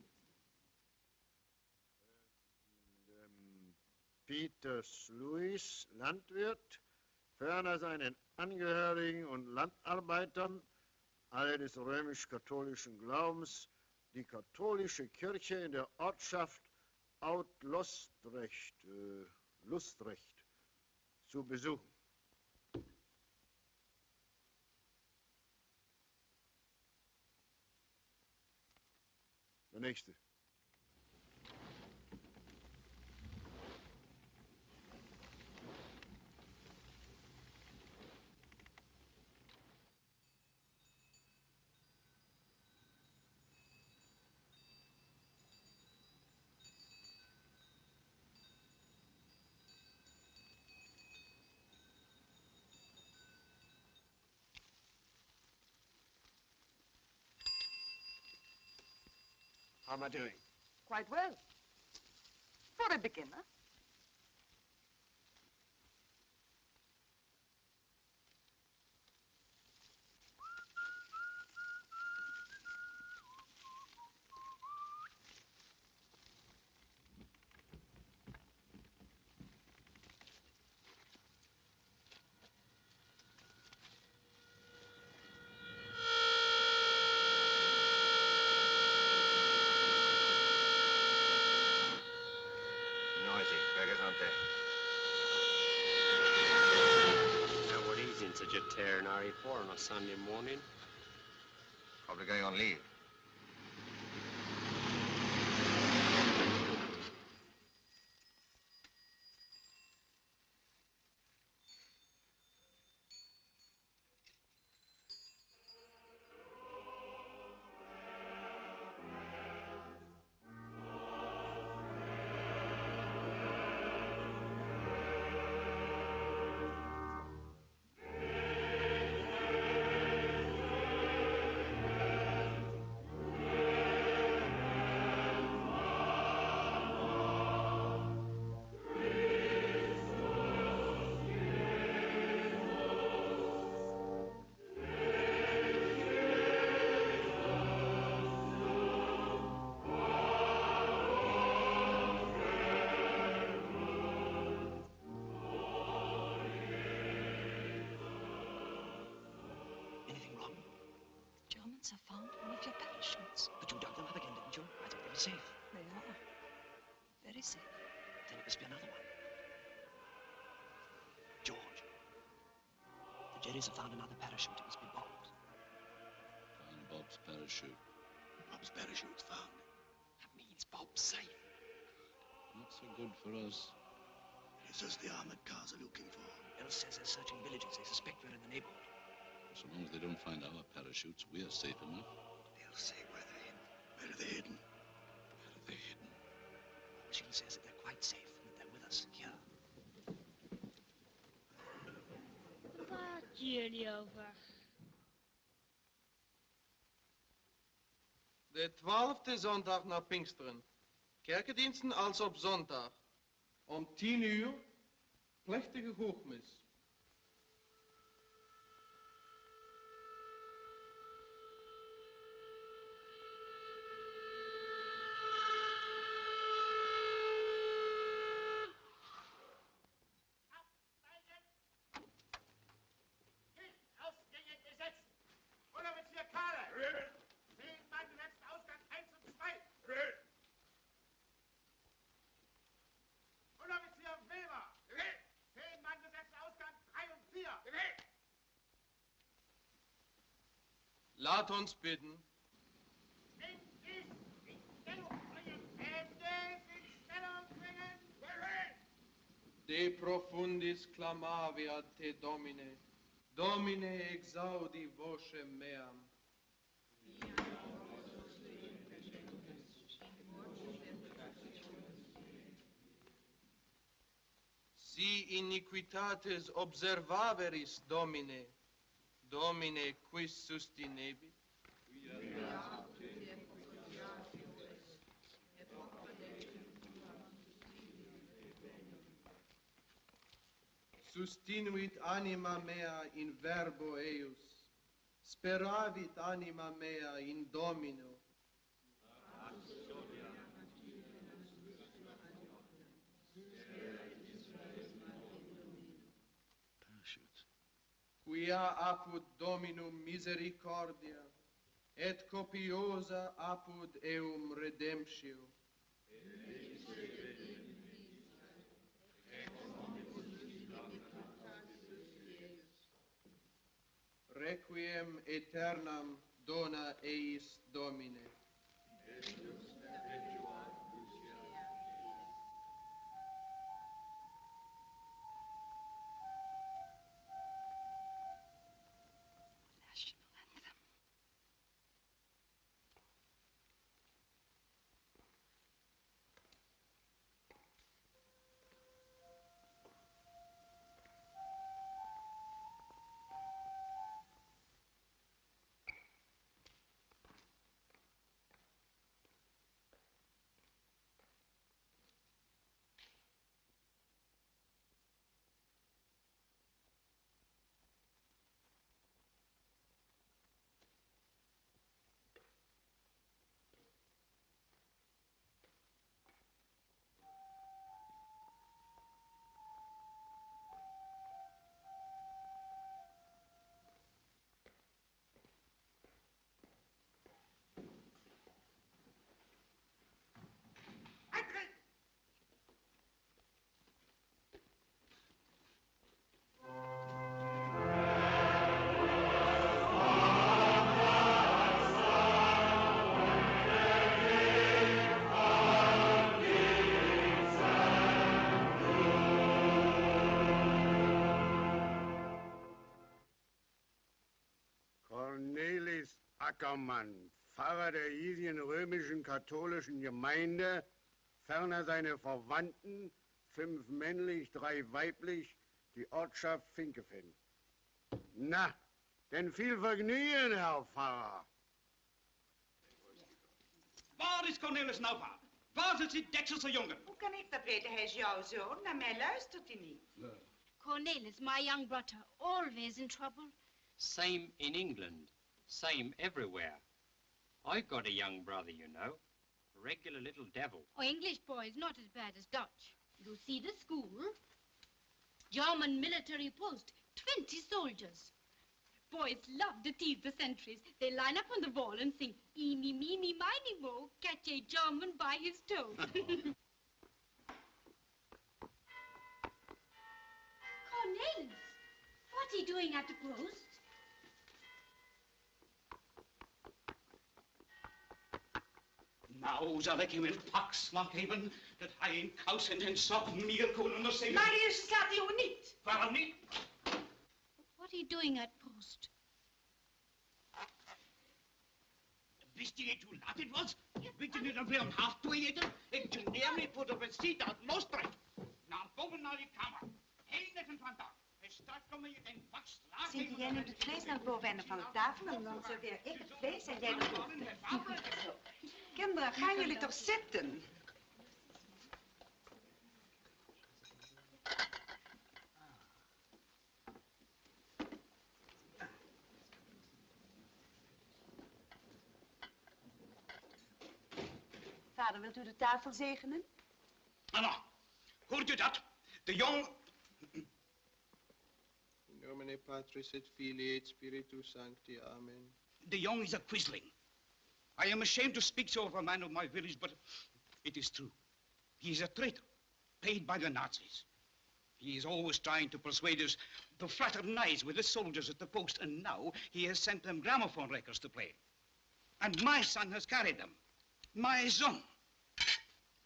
Peters Louis, Landwirt, ferner seinen Angehörigen und Landarbeitern, alle des römisch-katholischen Glaubens, die katholische Kirche in der Ortschaft Lustrecht zu besuchen. Der nächste. How am I doing? Quite well. For a beginner. Now, what he's in such a tear and hurry for on a Sunday morning? Probably going on leave. Have found one of your parachutes. But you dug them up again, didn't you? I thought they were safe. They are. Very safe. Then it must be another one. George. The Jerrys have found another parachute. It must be Bob's. Found Bob's parachute. Bob's parachute's found. That means Bob's safe. Not so good for us. It's us the armored cars are looking for. Else says they're searching villages. They suspect we're in the neighborhood. So long as they don't find our parachutes, we are safe enough. They'll say where they're hidden. Where are they hidden? Where are they hidden? She says that they're quite safe and that they're with us here. Waar had jullie over? De 12e zondag na Pinksteren. Kerkendiensten als op zondag. Om 10 uur, plechtige hoogmis. Laat ons bidden. De profundis clamavi ad te, Domine. Domine exaudi vocem meam. Si iniquitates observaveris, Domine, Domine quis sustinebit? Sustinuit anima mea in verbo eius, speravit anima mea in Domino. Quia apud Dominum misericordia, et copiosa apud eum redemptio. Requiem aeternam dona eis Domine. Ackermann, Pfarrer der hiesigen römischen katholischen Gemeinde, ferner seine Verwandten, 5 männlich, 3 weiblich, die Ortschaft Finkefinn. Na, denn viel Vergnügen, Herr Pfarrer. Waar is Cornelis nou, pa? Waar zit die dekselse jongen? Hoe kan ik dat weten? Hij is jouw zoon. Naar mij luistert hij niet. Cornelis, my young brother, always in trouble. Same in England. Same everywhere. I've got a young brother, you know. A regular little devil. Oh, English boy is not as bad as Dutch. You see the school? German military post, 20 soldiers. Boys love to tease the sentries. They line up on the wall and sing, "Eeny, meeny, miny, mo, catch a German by his toe." Cornelis, what are you doing at the post? Nou zal ik hem een pakslag geven dat hij in kous en een sok meer kon onderzingen. Maar hier staat hij ook niet. Waarom niet? What are you doing at post? Wist je niet hoe laat het was? Weet je niet dat we om 1:30 eten? Ik geneer me voor de visite uit Loosdrecht. Naar boven naar die kamer. Heel net van vandaag. En straks kom je een pakslag. Zie jij neemt het vlees naar het boveneinde van de tafel en dan serveer ik het vlees en jij de groente. Kinderen, gaan jullie toch zitten? Vader, wilt u de tafel zegenen? Nou, hoort u dat? De jong... In nomine Patris et Filii et Spiritus Sancti. Amen. The young is a quisling. I am ashamed to speak so of a man of my village, but it is true. He is a traitor, paid by the Nazis. He is always trying to persuade us to fraternize with the soldiers at the post, and now he has sent them gramophone records to play. And my son has carried them. My son.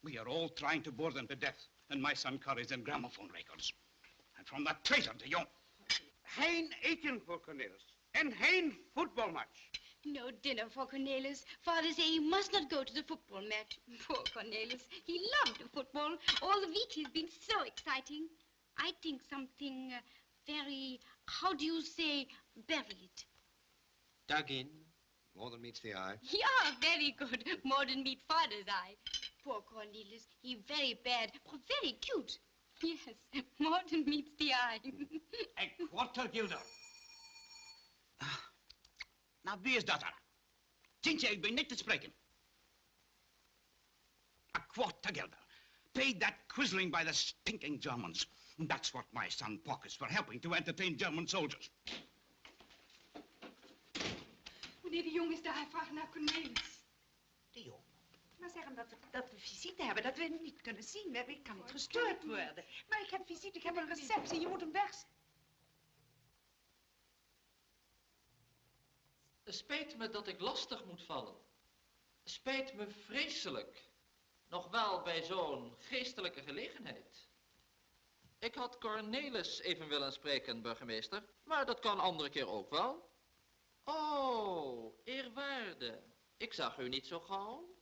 We are all trying to bore them to death, and my son carries them gramophone records. And from that traitor de Jong. Geen eten voor Cornelis. En geen football match. No dinner for Cornelis. Father said he must not go to the football match. Poor Cornelis. He loved the football. All the week he's been so exciting. I think something very, how do you say, buried. Dug in. More than meets the eye. Yeah, very good. More than meet father's eye. Poor Cornelis. He very bad, but very cute. Yes, more than meets the eye. A quarter guilder. Nou, wie is dat dan? Tintje, ik ben niet te spreken. A quarter guilder. Paid that quisling by the stinking Germans. That's what my son pockets for helping to entertain German soldiers. Meneer de Jong is daar, hij vraagt naar Cornelis. De Jong? Maar zeggen dat we visite hebben, dat we hem niet kunnen zien. Ik kan niet gestoord worden. Maar ik heb visite, ik heb een receptie, je moet hem weg. Het spijt me dat ik lastig moet vallen. Het spijt me vreselijk. Nog wel bij zo'n geestelijke gelegenheid. Ik had Cornelis even willen spreken, burgemeester. Maar dat kan andere keer ook wel. Oh, eerwaarde. Ik zag u niet zo gauw.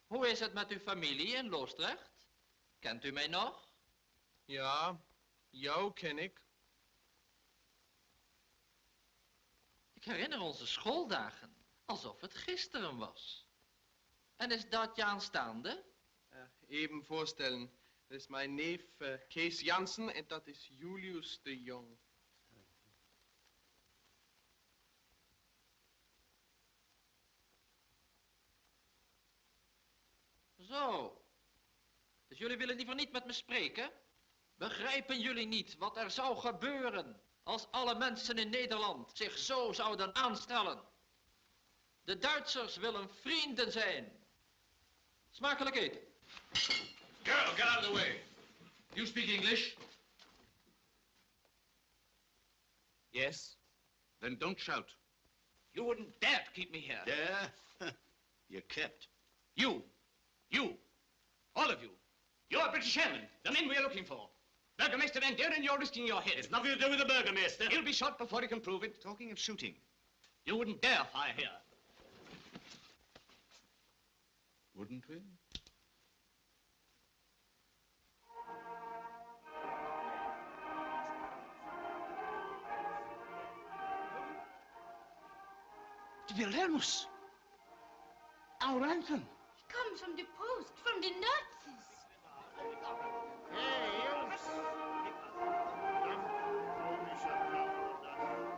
Hoe is het met uw familie in Loosdrecht? Kent u mij nog? Ja, jou ken ik. Ik herinner onze schooldagen, alsof het gisteren was. En is dat je aanstaande? Even voorstellen. Dat is mijn neef Kees Jansen en dat is Julius de Jong. Zo. Dus jullie willen liever niet met me spreken? Begrijpen jullie niet wat er zou gebeuren als alle mensen in Nederland zich zo zouden aanstellen? De Duitsers willen vrienden zijn. Smakelijk eten. Girl, get out of the way. You speak English? Yes? Then don't shout. You wouldn't dare to keep me here. Dare? You're kept. You, all of you. You're British airmen, the men we're looking for. Burgomaster Van Deur, and you're risking your head. It's nothing to do with the burgomaster. He'll be shot before he can prove it. Talking of shooting. You wouldn't dare fire here. Wouldn't we? Wilhelmus. Our anthem. He comes from the post, from the Nazis.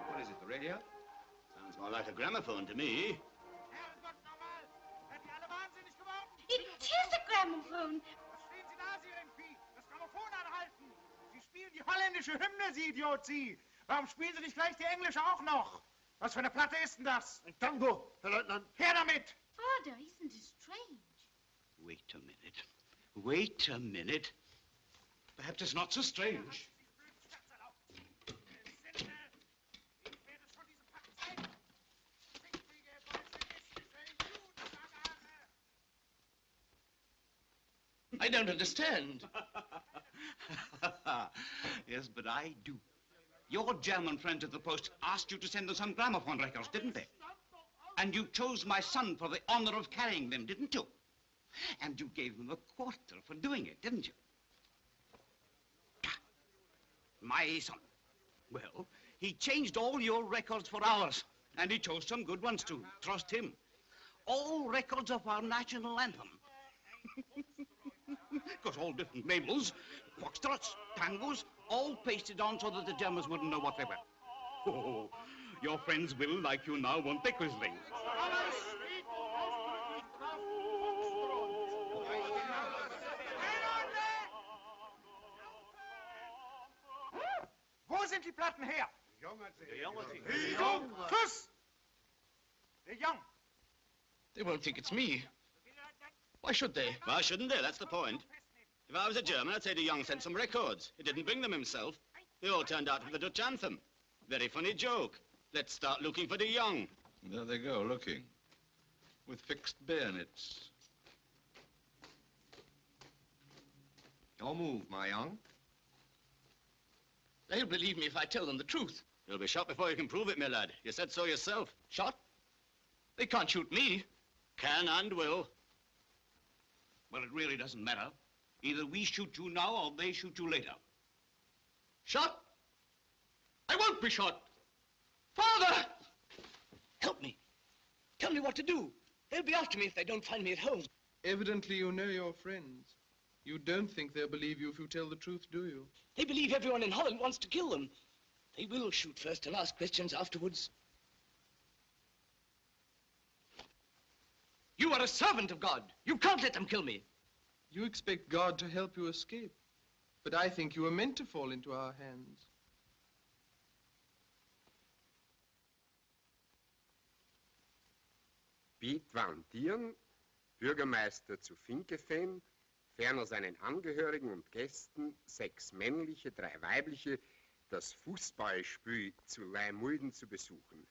What is it, the radio? Sounds more like a gramophone to me. It is a gramophone. Das Grammophon anhalten! Sie spielen die holländische Hymne, Sie Idiot, Sie! Warum spielen Sie nicht gleich die englische auch noch? Was für eine Platte ist denn das? Ein Tango, Herr Leutnant. Her damit! Father, isn't it strange? Wait a minute. Wait a minute. Perhaps it's not so strange. I don't understand. Yes, but I do. Your German friends at the post asked you to send them some gramophone records, didn't they? And you chose my son for the honor of carrying them, didn't you? And you gave him a quarter for doing it, didn't you? My son. Well, he changed all your records for ours, and he chose some good ones too. Trust him. All records of our national anthem. Because all different labels, foxtrots, tangos, all pasted on so that the Germans wouldn't know what they were. Oh, your friends will, like you now, won't they, Quisling? Wo sind die Platten her? De Jong. De Jong! Kuss! De Jong! They won't think it's me. Why should they? Why shouldn't they? That's the point. If I was a German, I'd say the young sent some records. He didn't bring them himself. They all turned out for the Dutch anthem. Very funny joke. Let's start looking for the young. There they go, looking. With fixed bayonets. Don't move, my young. They'll believe me if I tell them the truth. You'll be shot before you can prove it, my lad. You said so yourself. Shot? They can't shoot me. Can and will. Well, it really doesn't matter. Either we shoot you now or they shoot you later. Shot? I won't be shot. Father! Help me. Tell me what to do. They'll be after me if they don't find me at home. Evidently you know your friends. You don't think they'll believe you if you tell the truth, do you? They believe everyone in Holland wants to kill them. They will shoot first and ask questions afterwards. You are a servant of God. You can't let them kill me. You expect God to help you escape. But I think you were meant to fall into our hands. Piet van Dieren, Bürgermeister zu Vinkeveen, ferner seinen Angehörigen und Gästen 6 männliche, 3 weibliche, das Fußballspiel zu Reunited zu besuchen.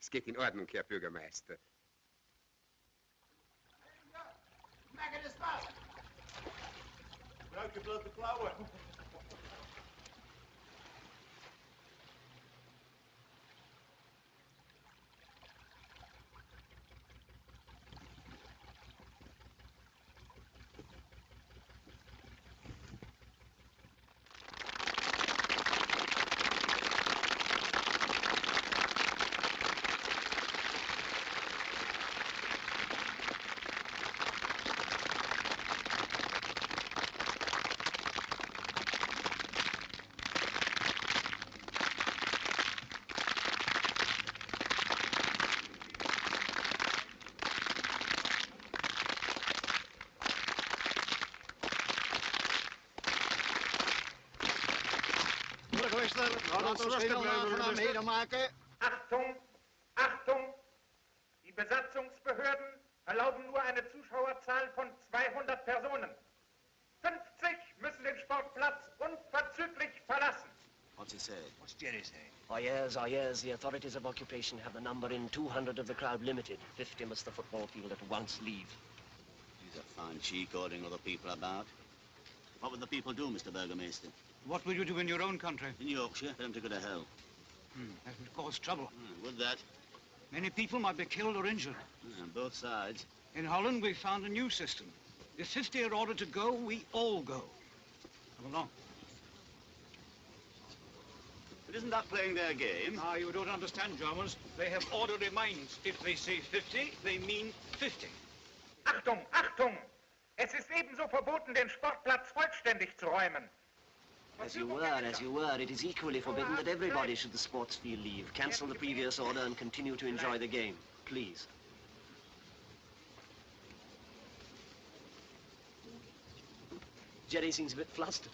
Es geht in Ordnung, Herr Bürgermeister. Maak het vast. Gebruik je blote klauwen. Achtung, Achtung! Die Besatzungsbehörden erlauben nur eine Zuschauerzahl von 200 Personen. 50 müssen den Sportplatz unverzüglich verlassen. What's he say? What's Jerry say? Oh, yes. The authorities of occupation have the number in 200 of the crowd limited. 50 must the football field at once leave. He's a fine cheek ordering other people about. What would the people do, Mr. Burgomaster? What will you do in your own country? In Yorkshire, let them to go to hell. That would cause trouble. Would that? Many people might be killed or injured. On both sides. In Holland, we found a new system. If 50 are ordered to go, we all go. Come along. But isn't that playing their game? Ah, you don't understand, Germans. They have orderly minds. If they say 50, they mean 50. Achtung, Achtung! Es ist ebenso verboten, den Sportplatz vollständig zu räumen. As you were. It is equally forbidden that everybody should the sports field leave. Cancel the previous order and continue to enjoy the game. Please. Jerry seems a bit flustered.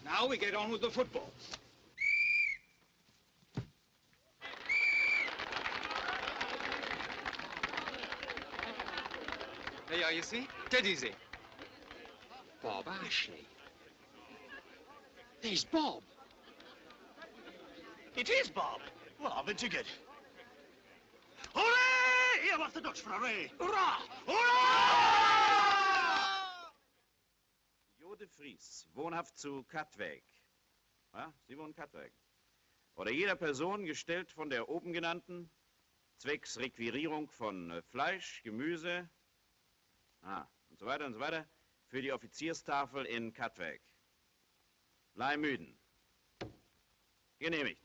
Now we get on with the football. There you see? Dead easy. Bob Ashley. There's Bob. It is Bob. Well, I've been ticket. Hooray! Hier wacht de Dutch voor hooray. Hoera! Hoera! Jo de Vries, wohnhaft zu Katwijk. Ja, Sie wohnen Katwijk. Oder jeder Person gestellt von der oben genannten, zwecks Requirierung von Fleisch, Gemüse, und so weiter, für die Offizierstafel in Katwijk. Reunited. Genehmigt.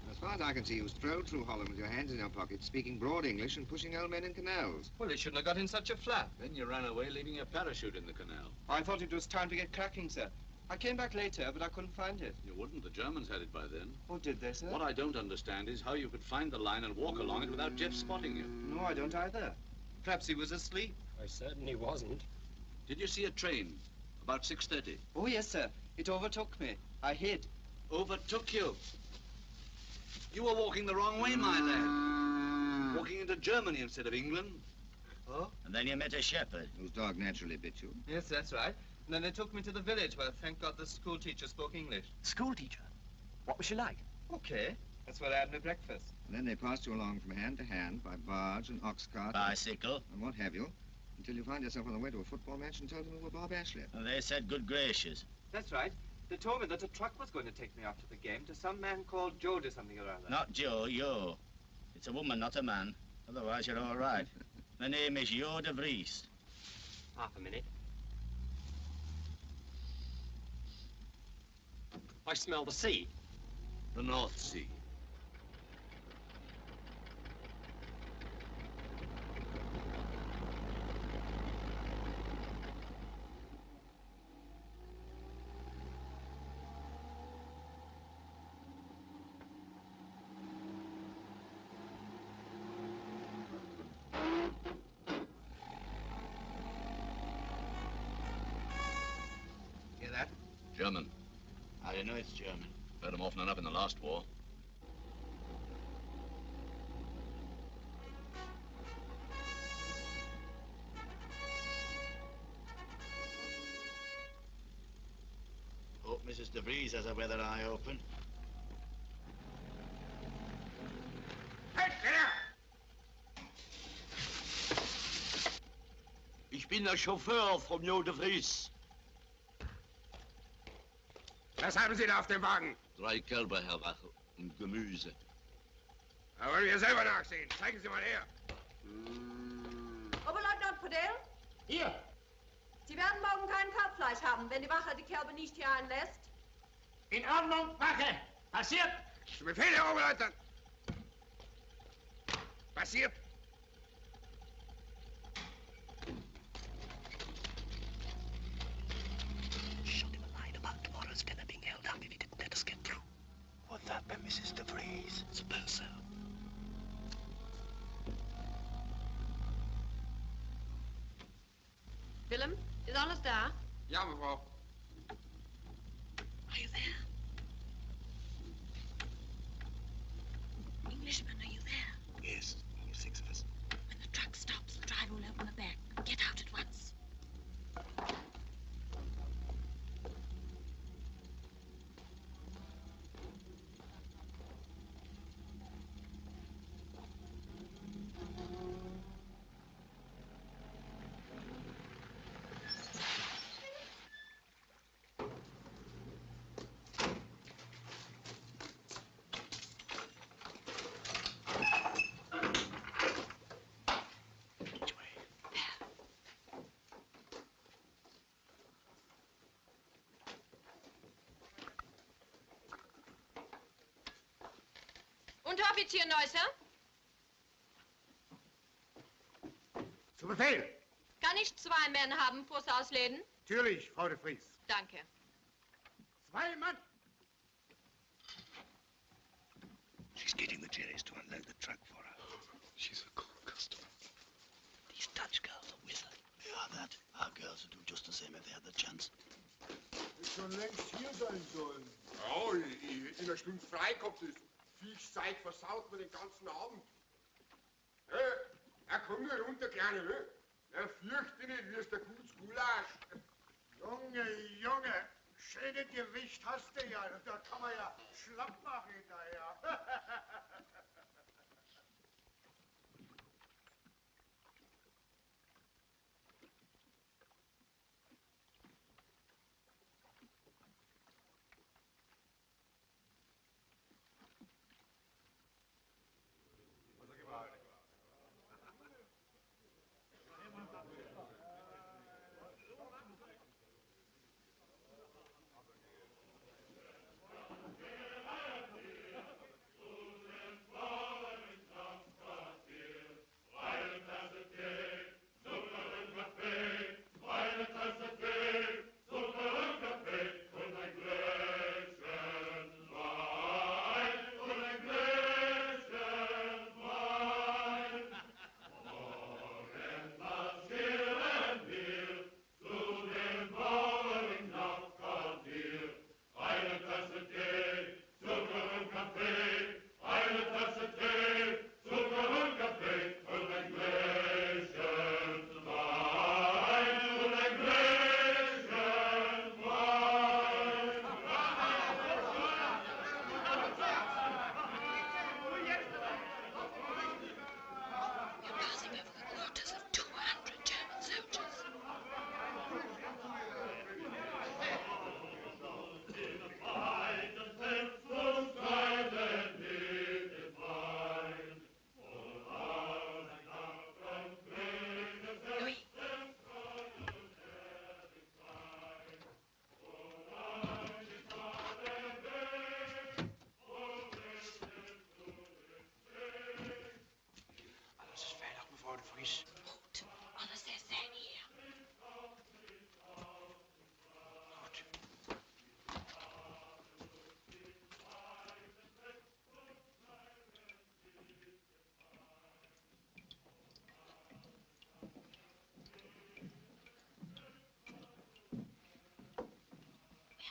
As far as I can see, you strolled through Holland with your hands in your pockets, speaking broad English and pushing old men in canals. Well, you shouldn't have got in such a flap. Then you ran away, leaving a parachute in the canal. I thought it was time to get cracking, sir. I came back later, but I couldn't find it. You wouldn't. The Germans had it by then. Oh, did they, sir? What I don't understand is how you could find the line and walk along it without Jeff spotting you. No, I don't either. Perhaps he was asleep. I certainly wasn't. Did you see a train about 6:30? Oh, yes, sir. It overtook me. I hid. Overtook you? You were walking the wrong way, my lad. Walking into Germany instead of England. Oh? And then you met a shepherd. Whose dog naturally bit you. Yes, that's right. And then they took me to the village where, thank God, the school teacher spoke English. School teacher? What was she like? Okay. That's where I had my breakfast. And then they passed you along from hand to hand by barge and ox cart. Bicycle. And what have you, until you found yourself on the way to a football match and told them you were Bob Ashley. And they said good gracious. That's right. They told me that a truck was going to take me after the game to some man called Jo de something or other. Not Joe, Yo. It's a woman, not a man. Otherwise, you're all right. The name is Jo de Vries. Half a minute. I smell the sea. The North Sea. Hear that? German. How do you know it's German? Heard them often enough in the last war. Hope Mrs. de Vries has her weather eye open. Ich bin der Chauffeur von Jo de Vries. Was haben Sie da auf dem Wagen? 3 Kälber, Herr Wache, und Gemüse. Da wollen wir selber nachsehen. Zeigen Sie mal her. Oberleutnant Podell? Hier. Sie werden morgen kein Kalbfleisch haben, wenn die Wache die Kälber nicht hier einlässt. In Ordnung, Wache. Passiert. Zu Befehl, Herr Oberleutnant. Passiert. Shot him a line about tomorrow's dinner being held up if he didn't let us get through. Would that be Mrs. de Vries? Suppose so. Willem, is alles daar? Ja, mevrouw. Are you there? Englishman, are you there? Yes, only 6 of us. When the truck stops, the driver will open the back. Get out at once. Unteroffizier Neusser? Zu Befehl. Kann ich 2 Männer haben fürs Ausleden? Natürlich, Frau de Vries. Danke. 2 Mann. She's getting the Jerry's to unload the truck for her. She's a cool customer. These Dutch girls are with her. They are that. Our girls would do just the same if they had the chance. Ist schon längst hier sein sollen. Oh, ich hätte in einer Stunde frei gehabt. Das Viechzeug versaut mir den ganzen Abend. Komm nur runter, Kleine, ne? Na, fürchte nicht, wie ist der gutes Gulasch. Junge, Junge, schönes Gewicht hast du ja. Da kann man ja schlapp machen hinterher.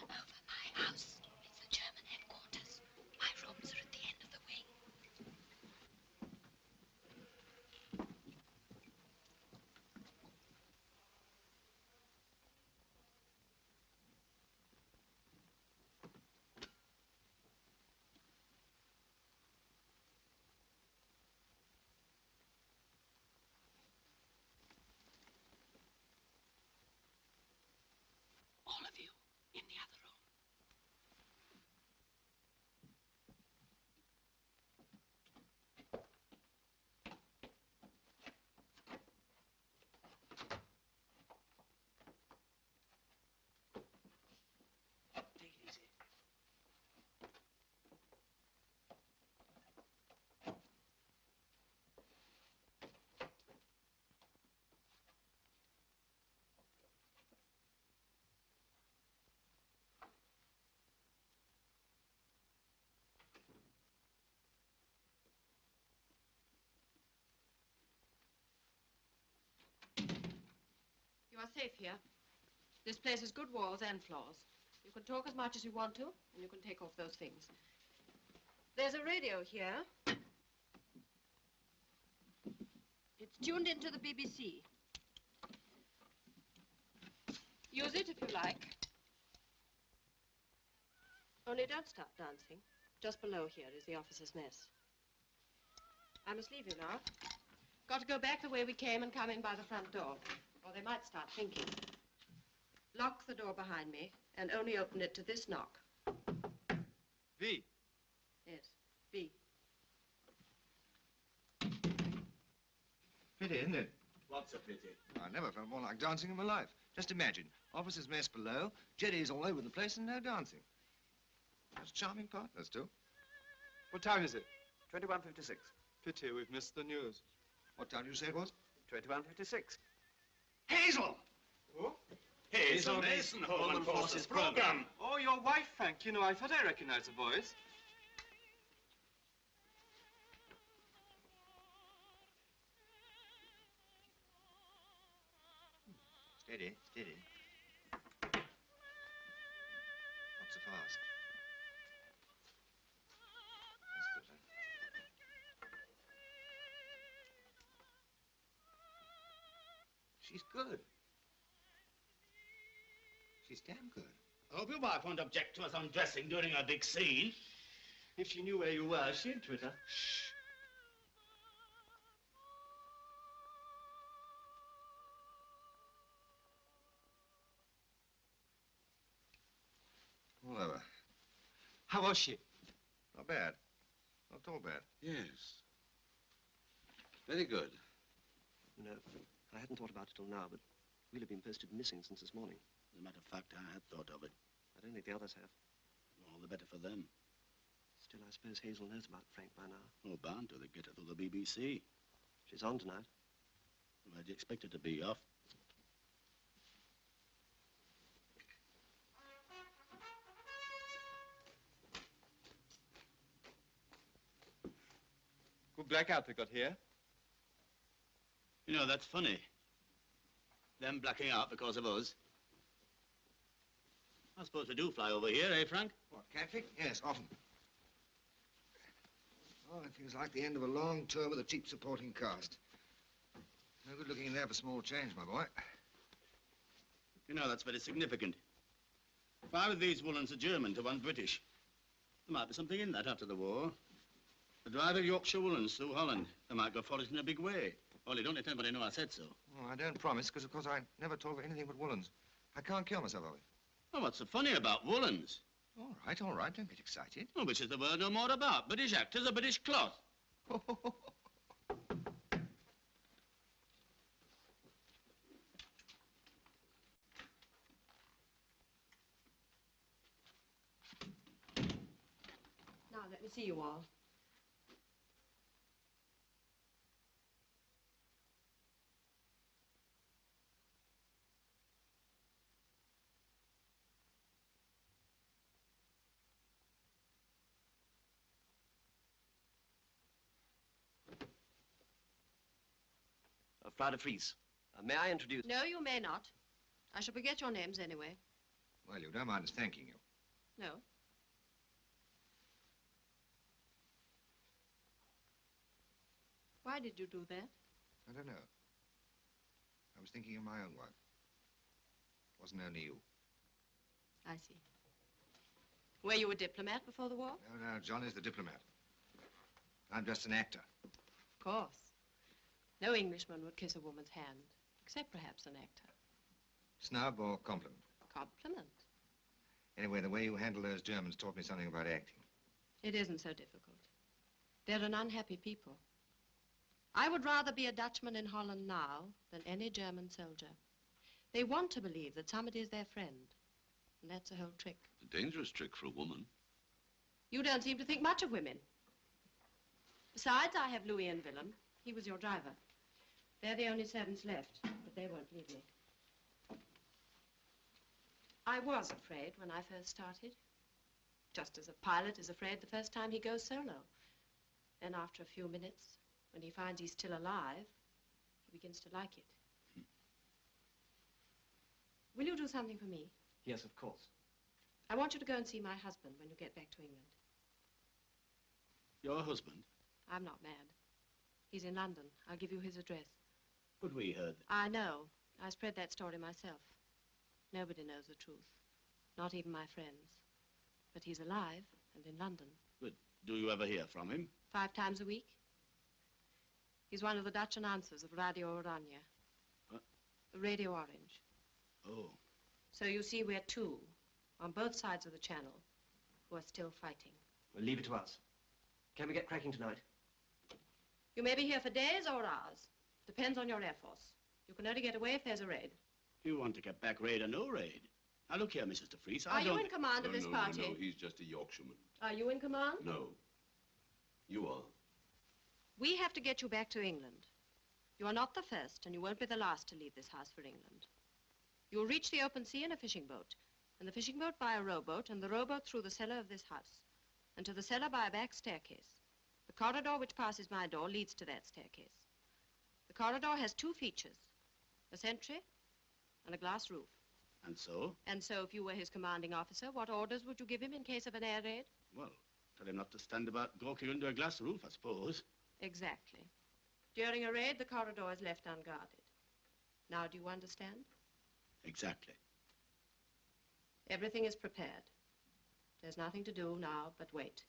over my house. It's the German headquarters. My rooms are at the end of the wing. All of you in the other room. Take it easy. You are safe here. This place has good walls and floors. You can talk as much as you want to, and you can take off those things. There's a radio here. It's tuned into the BBC. Use it if you like. Only don't start dancing. Just below here is the officers' mess. I must leave you now. Got to go back the way we came and come in by the front door, or they might start thinking. Lock the door behind me and only open it to this knock. V. Yes, V. Pity, isn't it? What's a pity? I never felt more like dancing in my life. Just imagine, officers' mess below, jetties all over the place and no dancing. Such charming partners, too. What time is it? 21:56. Pity, we've missed the news. What time did you say it was? 21:56. Hazel! Who? Hazel Mason, Home Forces program. Oh, your wife, Frank. You know, I thought I recognized the voice. Steady, steady. Not so fast. That's better. She's good. She's damn good. I hope your wife won't object to us undressing during our big scene. If she knew where you were, she'd twitter. Shh. All over. How was she? Not bad. Not at all bad. Yes. Very good. You know, I hadn't thought about it till now, but we'll have been posted missing since this morning. As a matter of fact, I had thought of it. I don't think the others have. All the better for them. Still, I suppose Hazel knows about Frank by now. Oh, bound to. They get her through the BBC. She's on tonight. Where'd you expect her to be? Off? Good blackout they got here. You know, that's funny. Them blacking out because of us. I suppose we do fly over here, eh, Frank? What, Catfish? Yes, often. Oh, it feels like the end of a long tour with a cheap supporting cast. No good looking in there for small change, my boy. You know, that's very significant. 5 of these woolens are German to 1 British. There might be something in that after the war. The drive of Yorkshire woolens through Holland. They might go for it in a big way. Only don't let anybody know I said so. Oh, I don't promise, because, of course, I never talk of anything but woolens. I can't kill myself of it. Oh, what's so funny about woolens? All right, don't get excited. Oh, which is the word no more about? British actors or British cloth? Now, let me see you all. Frau de Vries. May I introduce... No, you may not. I shall forget your names anyway. Well, you you don't mind us thanking you. No. Why did you do that? I don't know. I was thinking of my own wife. It wasn't only you. I see. Were you a diplomat before the war? No, John is the diplomat. I'm just an actor. Of course. No Englishman would kiss a woman's hand, except perhaps an actor. Snub or compliment? Compliment. Anyway, the way you handle those Germans taught me something about acting. It isn't so difficult. They're an unhappy people. I would rather be a Dutchman in Holland now than any German soldier. They want to believe that somebody is their friend, and that's the whole trick. A dangerous trick for a woman. You don't seem to think much of women. Besides, I have Louis and Willem. He was your driver. They're the only servants left, but they won't leave me. I was afraid when I first started, just as a pilot is afraid the first time he goes solo. Then after a few minutes, when he finds he's still alive, he begins to like it. Will you do something for me? Yes, of course. I want you to go and see my husband when you get back to England. Your husband? I'm not mad. He's in London. I'll give you his address. But we heard. I know. I spread that story myself. Nobody knows the truth. Not even my friends. But he's alive and in London. But do you ever hear from him? 5 times a week. He's one of the Dutch announcers of Radio Oranje. What? Radio Orange. Oh. So you see, we're two, on both sides of the channel, who are still fighting. Well, leave it to us. Can we get cracking tonight? You may be here for days or hours. Depends on your Air Force. You can only get away if there's a raid. You want to get back raid or no raid? Now, look here, Mrs. de Vries, Are you in command of this party? No, he's just a Yorkshireman. Are you in command? No. You are. We have to get you back to England. You are not the first, and you won't be the last to leave this house for England. You'll reach the open sea in a fishing boat, and the fishing boat by a rowboat, and the rowboat through the cellar of this house, and to the cellar by a back staircase. The corridor which passes my door leads to that staircase. The corridor has 2 features, a sentry and a glass roof. And so? And so, if you were his commanding officer, what orders would you give him in case of an air raid? Well, tell him not to stand about gawking under a glass roof, I suppose. Exactly. During a raid, the corridor is left unguarded. Now, do you understand? Exactly. Everything is prepared. There's nothing to do now but wait.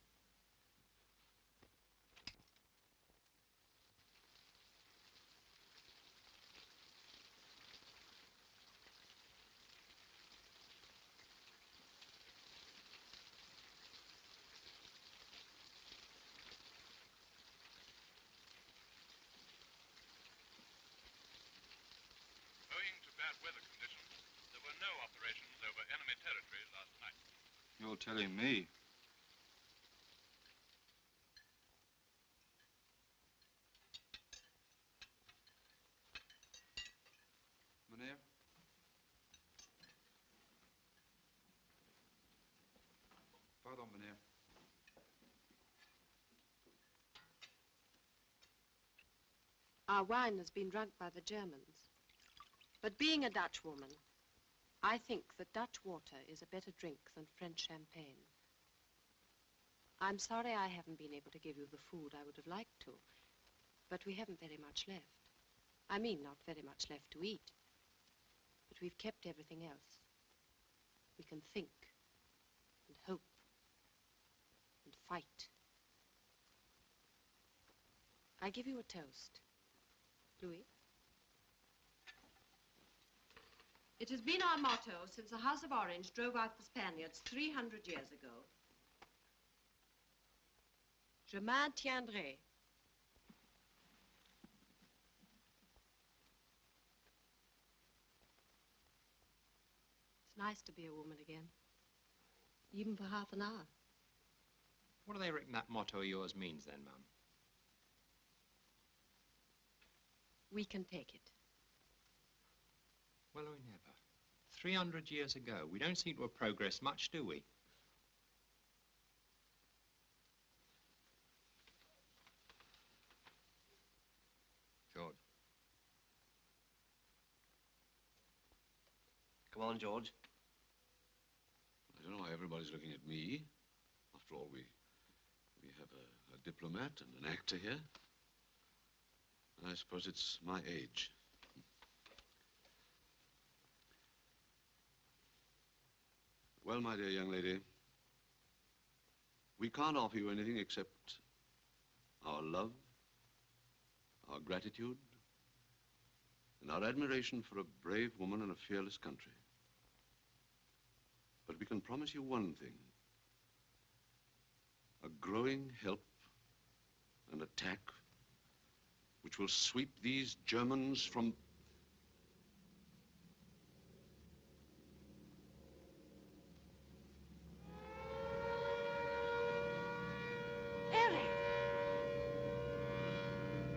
Owing to bad weather conditions, there were no operations over enemy territory last night. You're telling me. Meneer? Pardon, meneer. Our wine has been drunk by the Germans. But being a Dutch woman, I think that Dutch water is a better drink than French champagne. I'm sorry I haven't been able to give you the food I would have liked to, but we haven't very much left. I mean, not very much left to eat. But we've kept everything else. We can think and hope and fight. I give you a toast. Louis? It has been our motto since the House of Orange drove out the Spaniards 300 years ago. Je maintiendrai. It's nice to be a woman again, even for half an hour. What do they reckon that motto of yours means then, Mum? We can take it. Well, we never. 300 years ago. We don't seem to have progressed much, do we? George. Come on, George. Everybody's looking at me. After all, we have a diplomat and an actor here. I suppose it's my age. Well, my dear young lady, we can't offer you anything except our love, our gratitude, and our admiration for a brave woman and a fearless country. But we can promise you one thing: a growing help and attack which will sweep these Germans from... Erik!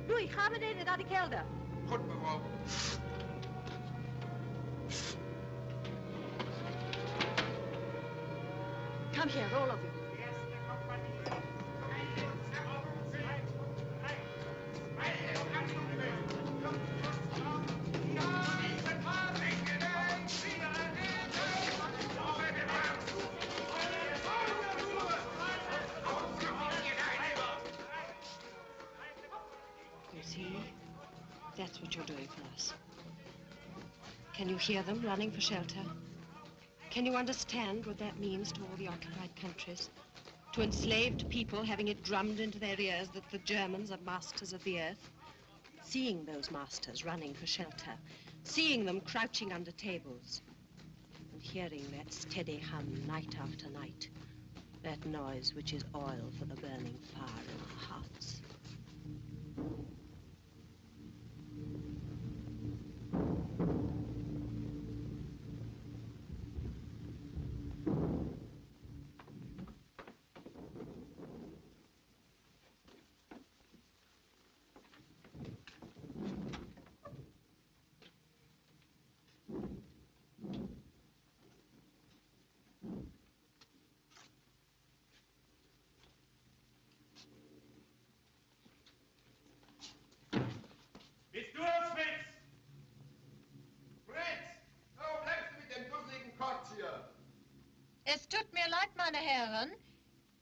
Louis, ga beneden naar de kelder. Goed, mevrouw. Come here, all of you. You see, that's what you're doing for us. Can you hear them running for shelter? Can you understand what that means to all the occupied countries? To enslaved people having it drummed into their ears that the Germans are masters of the earth? Seeing those masters running for shelter, seeing them crouching under tables, and hearing that steady hum night after night, that noise which is oil for the burning fire in our hearts. Bist du es, Fritz? Fritz! Wo bleibst du mit dem dusseligen Korkzieher? Es tut mir leid, meine Herren.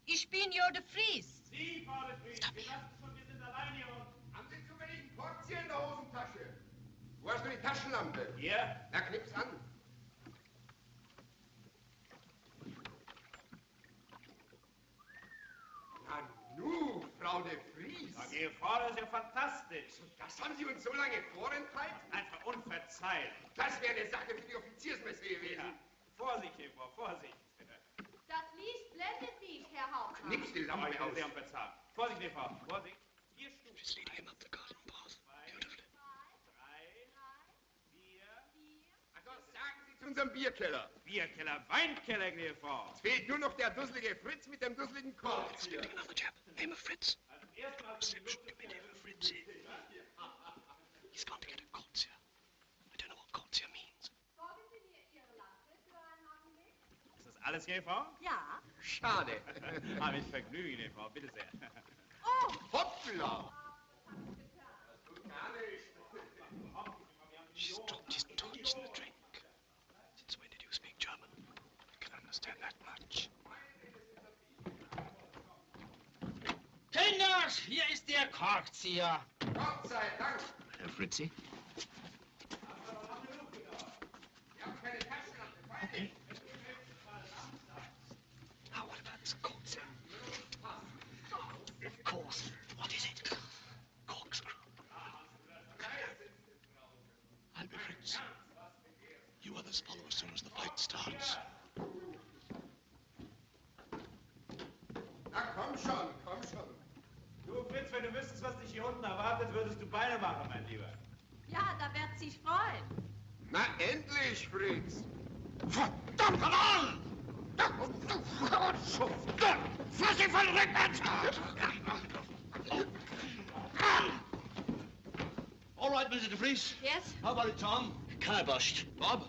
Ich bin Jo de Vries. Sie, Frau de Vries, wir lassen es und wir sind allein hier unten. Haben Sie zufällig einen Korkzieher in der Hosentasche? Wo hast du die Taschenlampe? Hier. Na, knips an. Na nu, Frau de Vries. Na, Ihre Frau, das ist ja fantastisch. Das haben Sie uns so lange vorenthalten? Einfach unverzeihlich. Das wäre eine Sache für die Offiziersmesse gewesen. Ja. Vorsicht, Frau, Vorsicht. Das Licht blendet nicht, Herr Hauptmann. Knips die Lampe Ich aus. bin sehr unverzahlt. Vorsicht, Frau, Vorsicht. 4 Stufen. She's leading him up the garden path. Beautifully. 3, 4. Also sagen Sie zu unserem Bierkeller. Bierkeller, Weinkeller, gnädige Frau. Es fehlt nur noch der dusselige Fritz mit dem dusseligen Korkzieher. It's getting another chap. Name of Fritz. Also zum ersten Mal... Reception, give me name of Fritzy. He's gone to get a Korkzieher. I don't know what Korkzieher means. Ist das alles, gnädige Frau? Ja. Schade. Mit Vergnügen, gnädige Frau, bitte sehr. Oh! Hoppla! She's dropped his torch in the drink. Since when did you speak German? I can understand that much. Kinders, hier ist der Korkzieher. Gott sei Dank. Hello, Fritzy. Wir haben keine Taschenlampe. Okay. Now, what about this Korkzieher? Of course. What is it? Corkscrew. I'll be Fritz. You others follow as soon as the fight starts. Na komm schon, komm schon. Du, Fritz, wenn du wüsstest, was dich hier unten erwartet, würdest du Beine machen, mein Lieber. Ja, da wird sich freuen. Na endlich, Fritz. Verdammt, Mann! Fass ihn von rückwärts! All right, Mr. de Vries. Yes? How about it, Tom? Kibosh. Bob?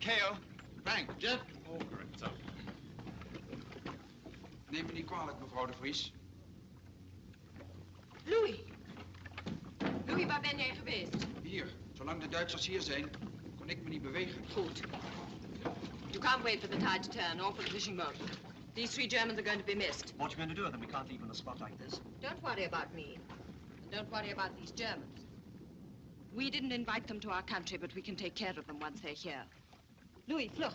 Ko? Frank? Jeff? Oh, correct, so. Neem me niet kwalijk, mevrouw de Vries. Louis. Louis, waar ben jij geweest? Hier, zolang de Duitsers hier zijn, kon ik me niet bewegen. Goed. You can't wait for the tide to turn or for the fishing boat. These 3 Germans are going to be missed. What are you going to do with them? We can't leave them in a spot like this. Don't worry about me. And don't worry about these Germans. We didn't invite them to our country, but we can take care of them once they're here. Louis, vlug.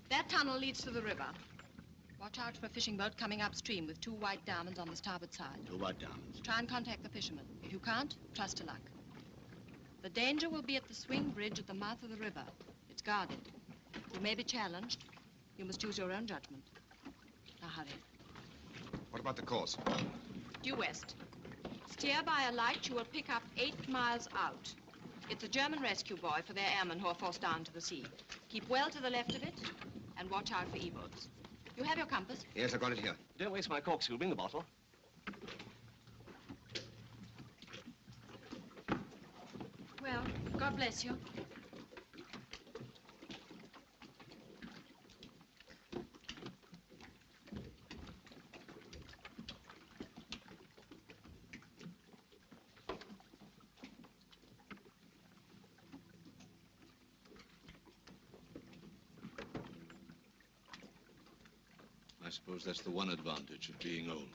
That tunnel leads to the river. Watch out for a fishing boat coming upstream with 2 white diamonds on the starboard side. 2 white diamonds. Try and contact the fishermen. If you can't, trust to luck. The danger will be at the swing bridge at the mouth of the river. It's guarded. You may be challenged. You must use your own judgment. Now hurry. What about the course? Due west. Steer by a light you will pick up 8 miles out. It's a German rescue buoy for their airmen who are forced down to the sea. Keep well to the left of it and watch out for E-boats. You have your compass? Yes, I got it here. Don't waste my corkscrew. Bring the bottle. Well, God bless you. I suppose that's the one advantage of being old.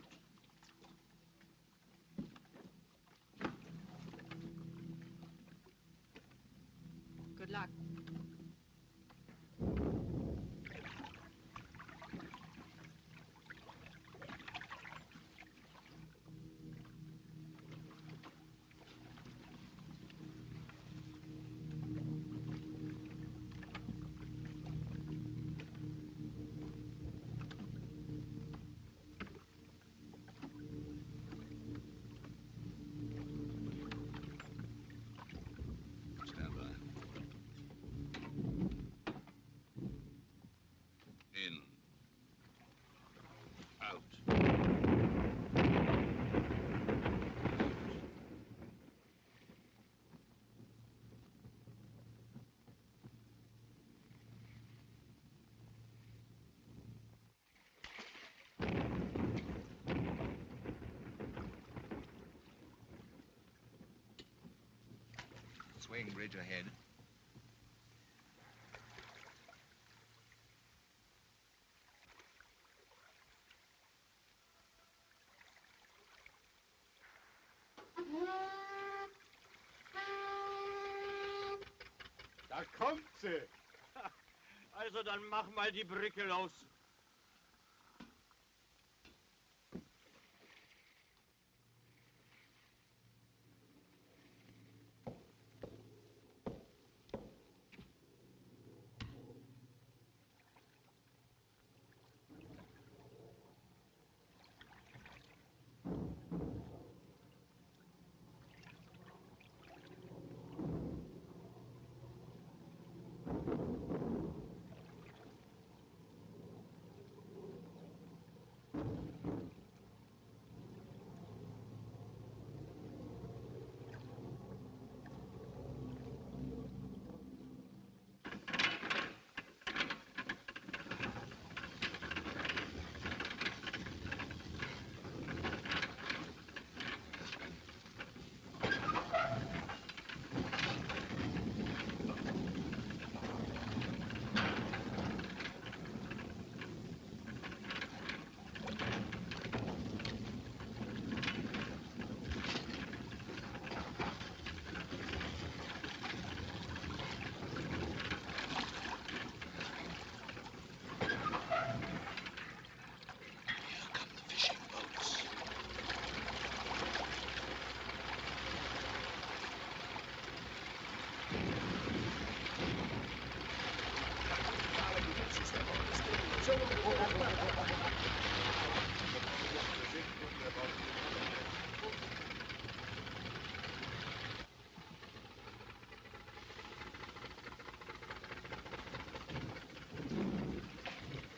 Good luck. Stand by. In. Out. Swing bridge ahead. Da kommt sie. Also dann mach mal die Brücke los.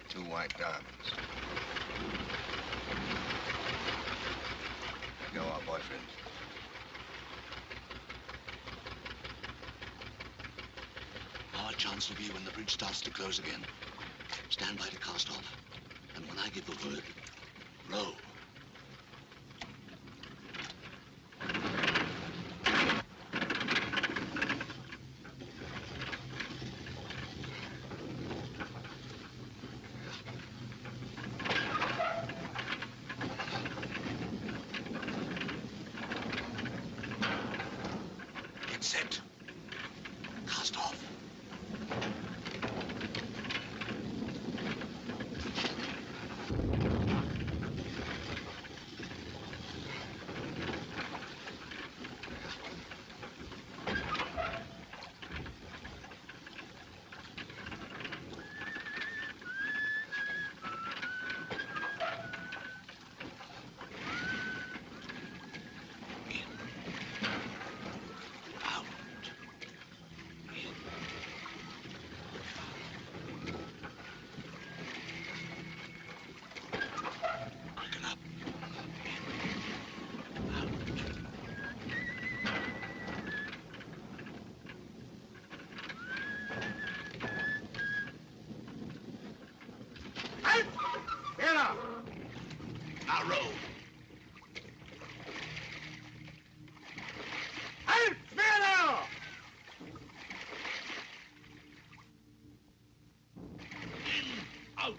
Two white diamonds. There go our boyfriends. Our chance will be when the bridge starts to close again. Stand by to cast off. And when I give the word, row. set. Cast off. Now row. Halt! Wer da? Out.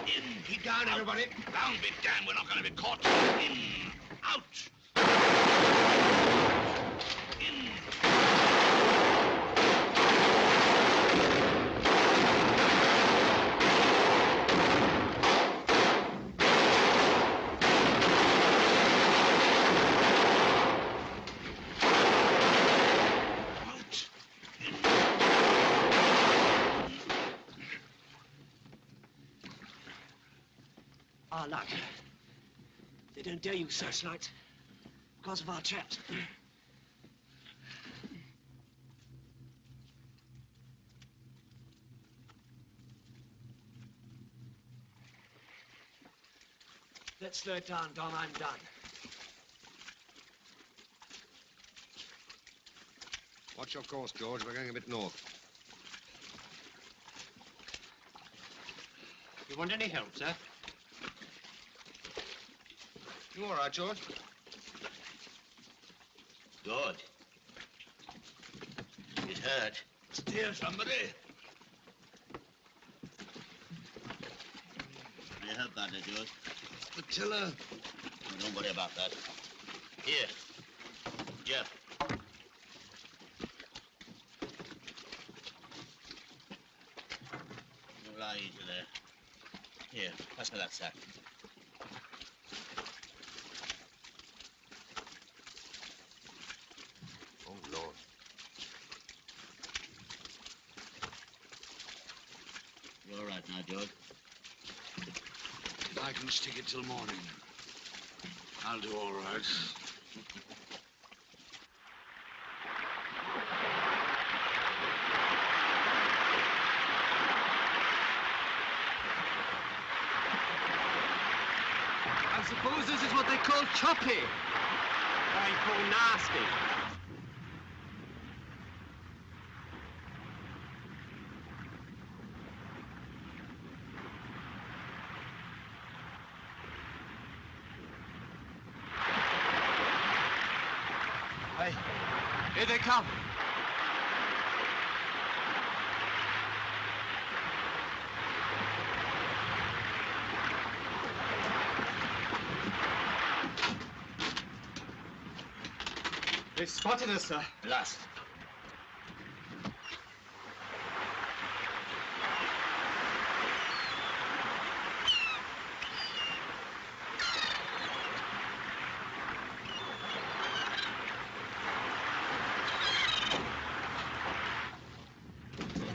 In. Keep down, everybody. Down be damned. We're not going to be caught. In. Out. In. Our luck. They don't dare use searchlights because of our traps. Let's slow it down, Dom. I'm done. Watch your course, George. We're going a bit north. You want any help, sir? You all right, George? Good. It hurt. Steer, somebody. Can you help that, George? The tiller. Oh, don't worry about that. Here. Jeff. You lie easy there. Here, pass me that sack. Oh, Lord. You're all right now, George. If I can stick it till morning, I'll do all right. I suppose this is what they call choppy. I call nasty. Hey, here they come. They've spotted us, sir. Blast.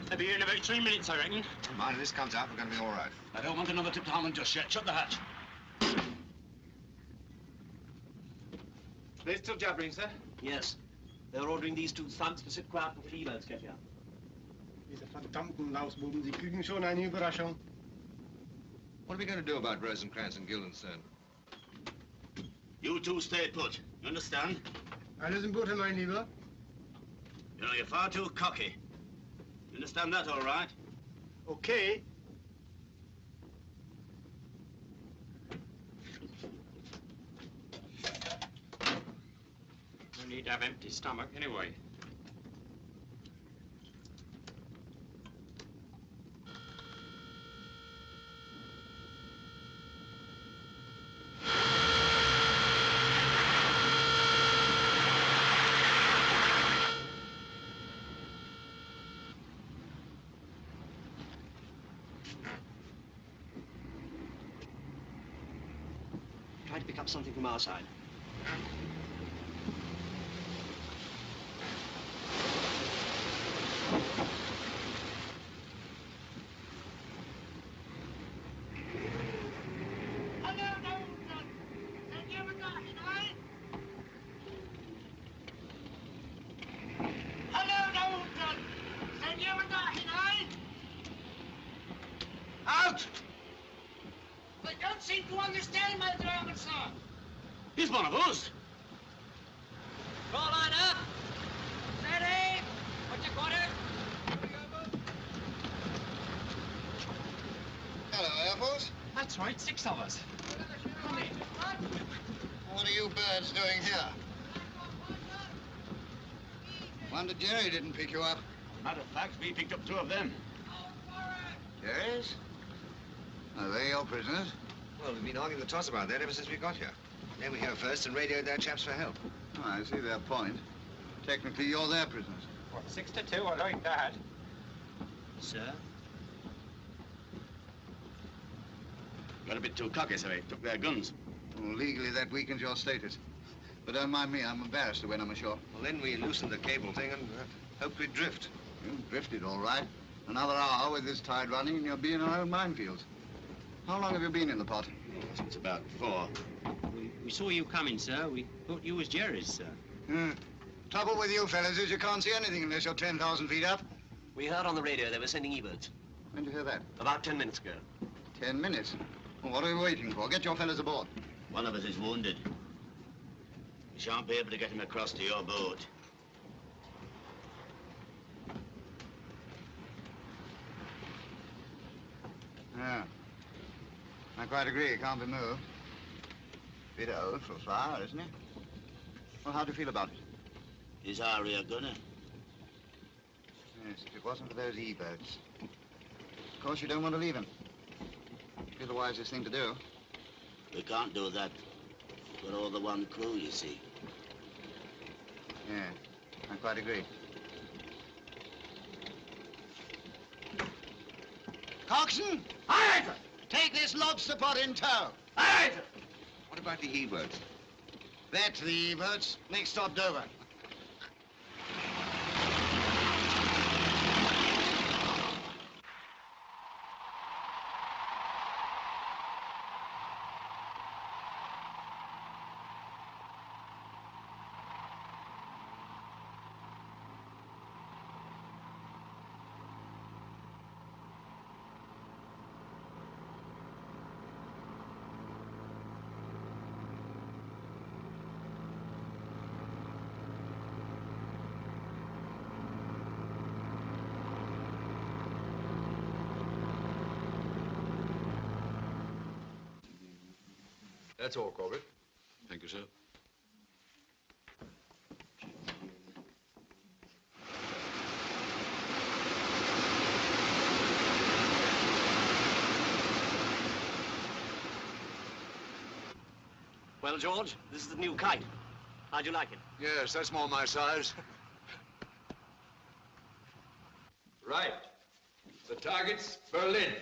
They'll be here in about 3 minutes, I reckon. Mind, if this comes out, we're going to be all right. I don't want another tip to Holland just yet. Shut the hatch. They're still jabbering, sir? Yes. They're ordering these two thugs to sit quiet for freelance, get here. Diese verdammten Lausbuben, sie kriegen schon eine Überraschung. What are we going to do about Rosencrantz and Guildenstern? You two stay put. You understand? Alles in Butter, mein Lieber. You know, you're far too cocky. You understand that, all right? Okay. No need to have empty stomach, anyway. Try to pick up something from our side. Out! They don't seem to understand my German, sir. He's one of us. Call line up. Steady. What's your quarter? Hello, Air Force. That's right, 6 of us. Come in. What are you birds doing here? Wonder Jerry didn't pick you up. Matter of fact, we picked up 2 of them. Jerry's? Are they your prisoners? Well, we've been arguing the toss about that ever since we got here. They were here first and radioed their chaps for help. Oh, I see their point. Technically, you're their prisoners. What, 6 to 2? I like that. Sir? Got a bit too cocky, so they took their guns. Well, legally, that weakens your status. But don't mind me, I'm embarrassed when I'm ashore. Well, then we loosened the cable thing and hoped we'd drift. You drifted all right. Another hour with this tide running and you'll be in our own minefields. How long have you been in the pot? Since about 4. We saw you coming, sir. We thought you was Jerry's, sir. Trouble with you fellas is you can't see anything unless you're 10,000 feet up. We heard on the radio they were sending E-birds. When did you hear that? About 10 minutes ago. 10 minutes? Well, what are we waiting for? Get your fellas aboard. One of us is wounded. We shan't be able to get him across to your boat. Yeah. I quite agree, it can't be moved. Bit old for a fire, isn't it? Well, how do you feel about it? Is Ari a gunner? Yes, if it wasn't for those E-birds. Of course, you don't want to leave him. Be the wisest thing to do. We can't do that. We're all the one crew, you see. Yeah, I quite agree. Coxswain! Aye, sir. Take this lobster pot in tow. Aye, sir. What about the E-birds? That's the E-birds. Next stop, Dover. That's all, Corbett. Thank you, sir. Well, George, this is the new kite. How'd you like it? Yes, that's more my size. Right. The target's Berlin.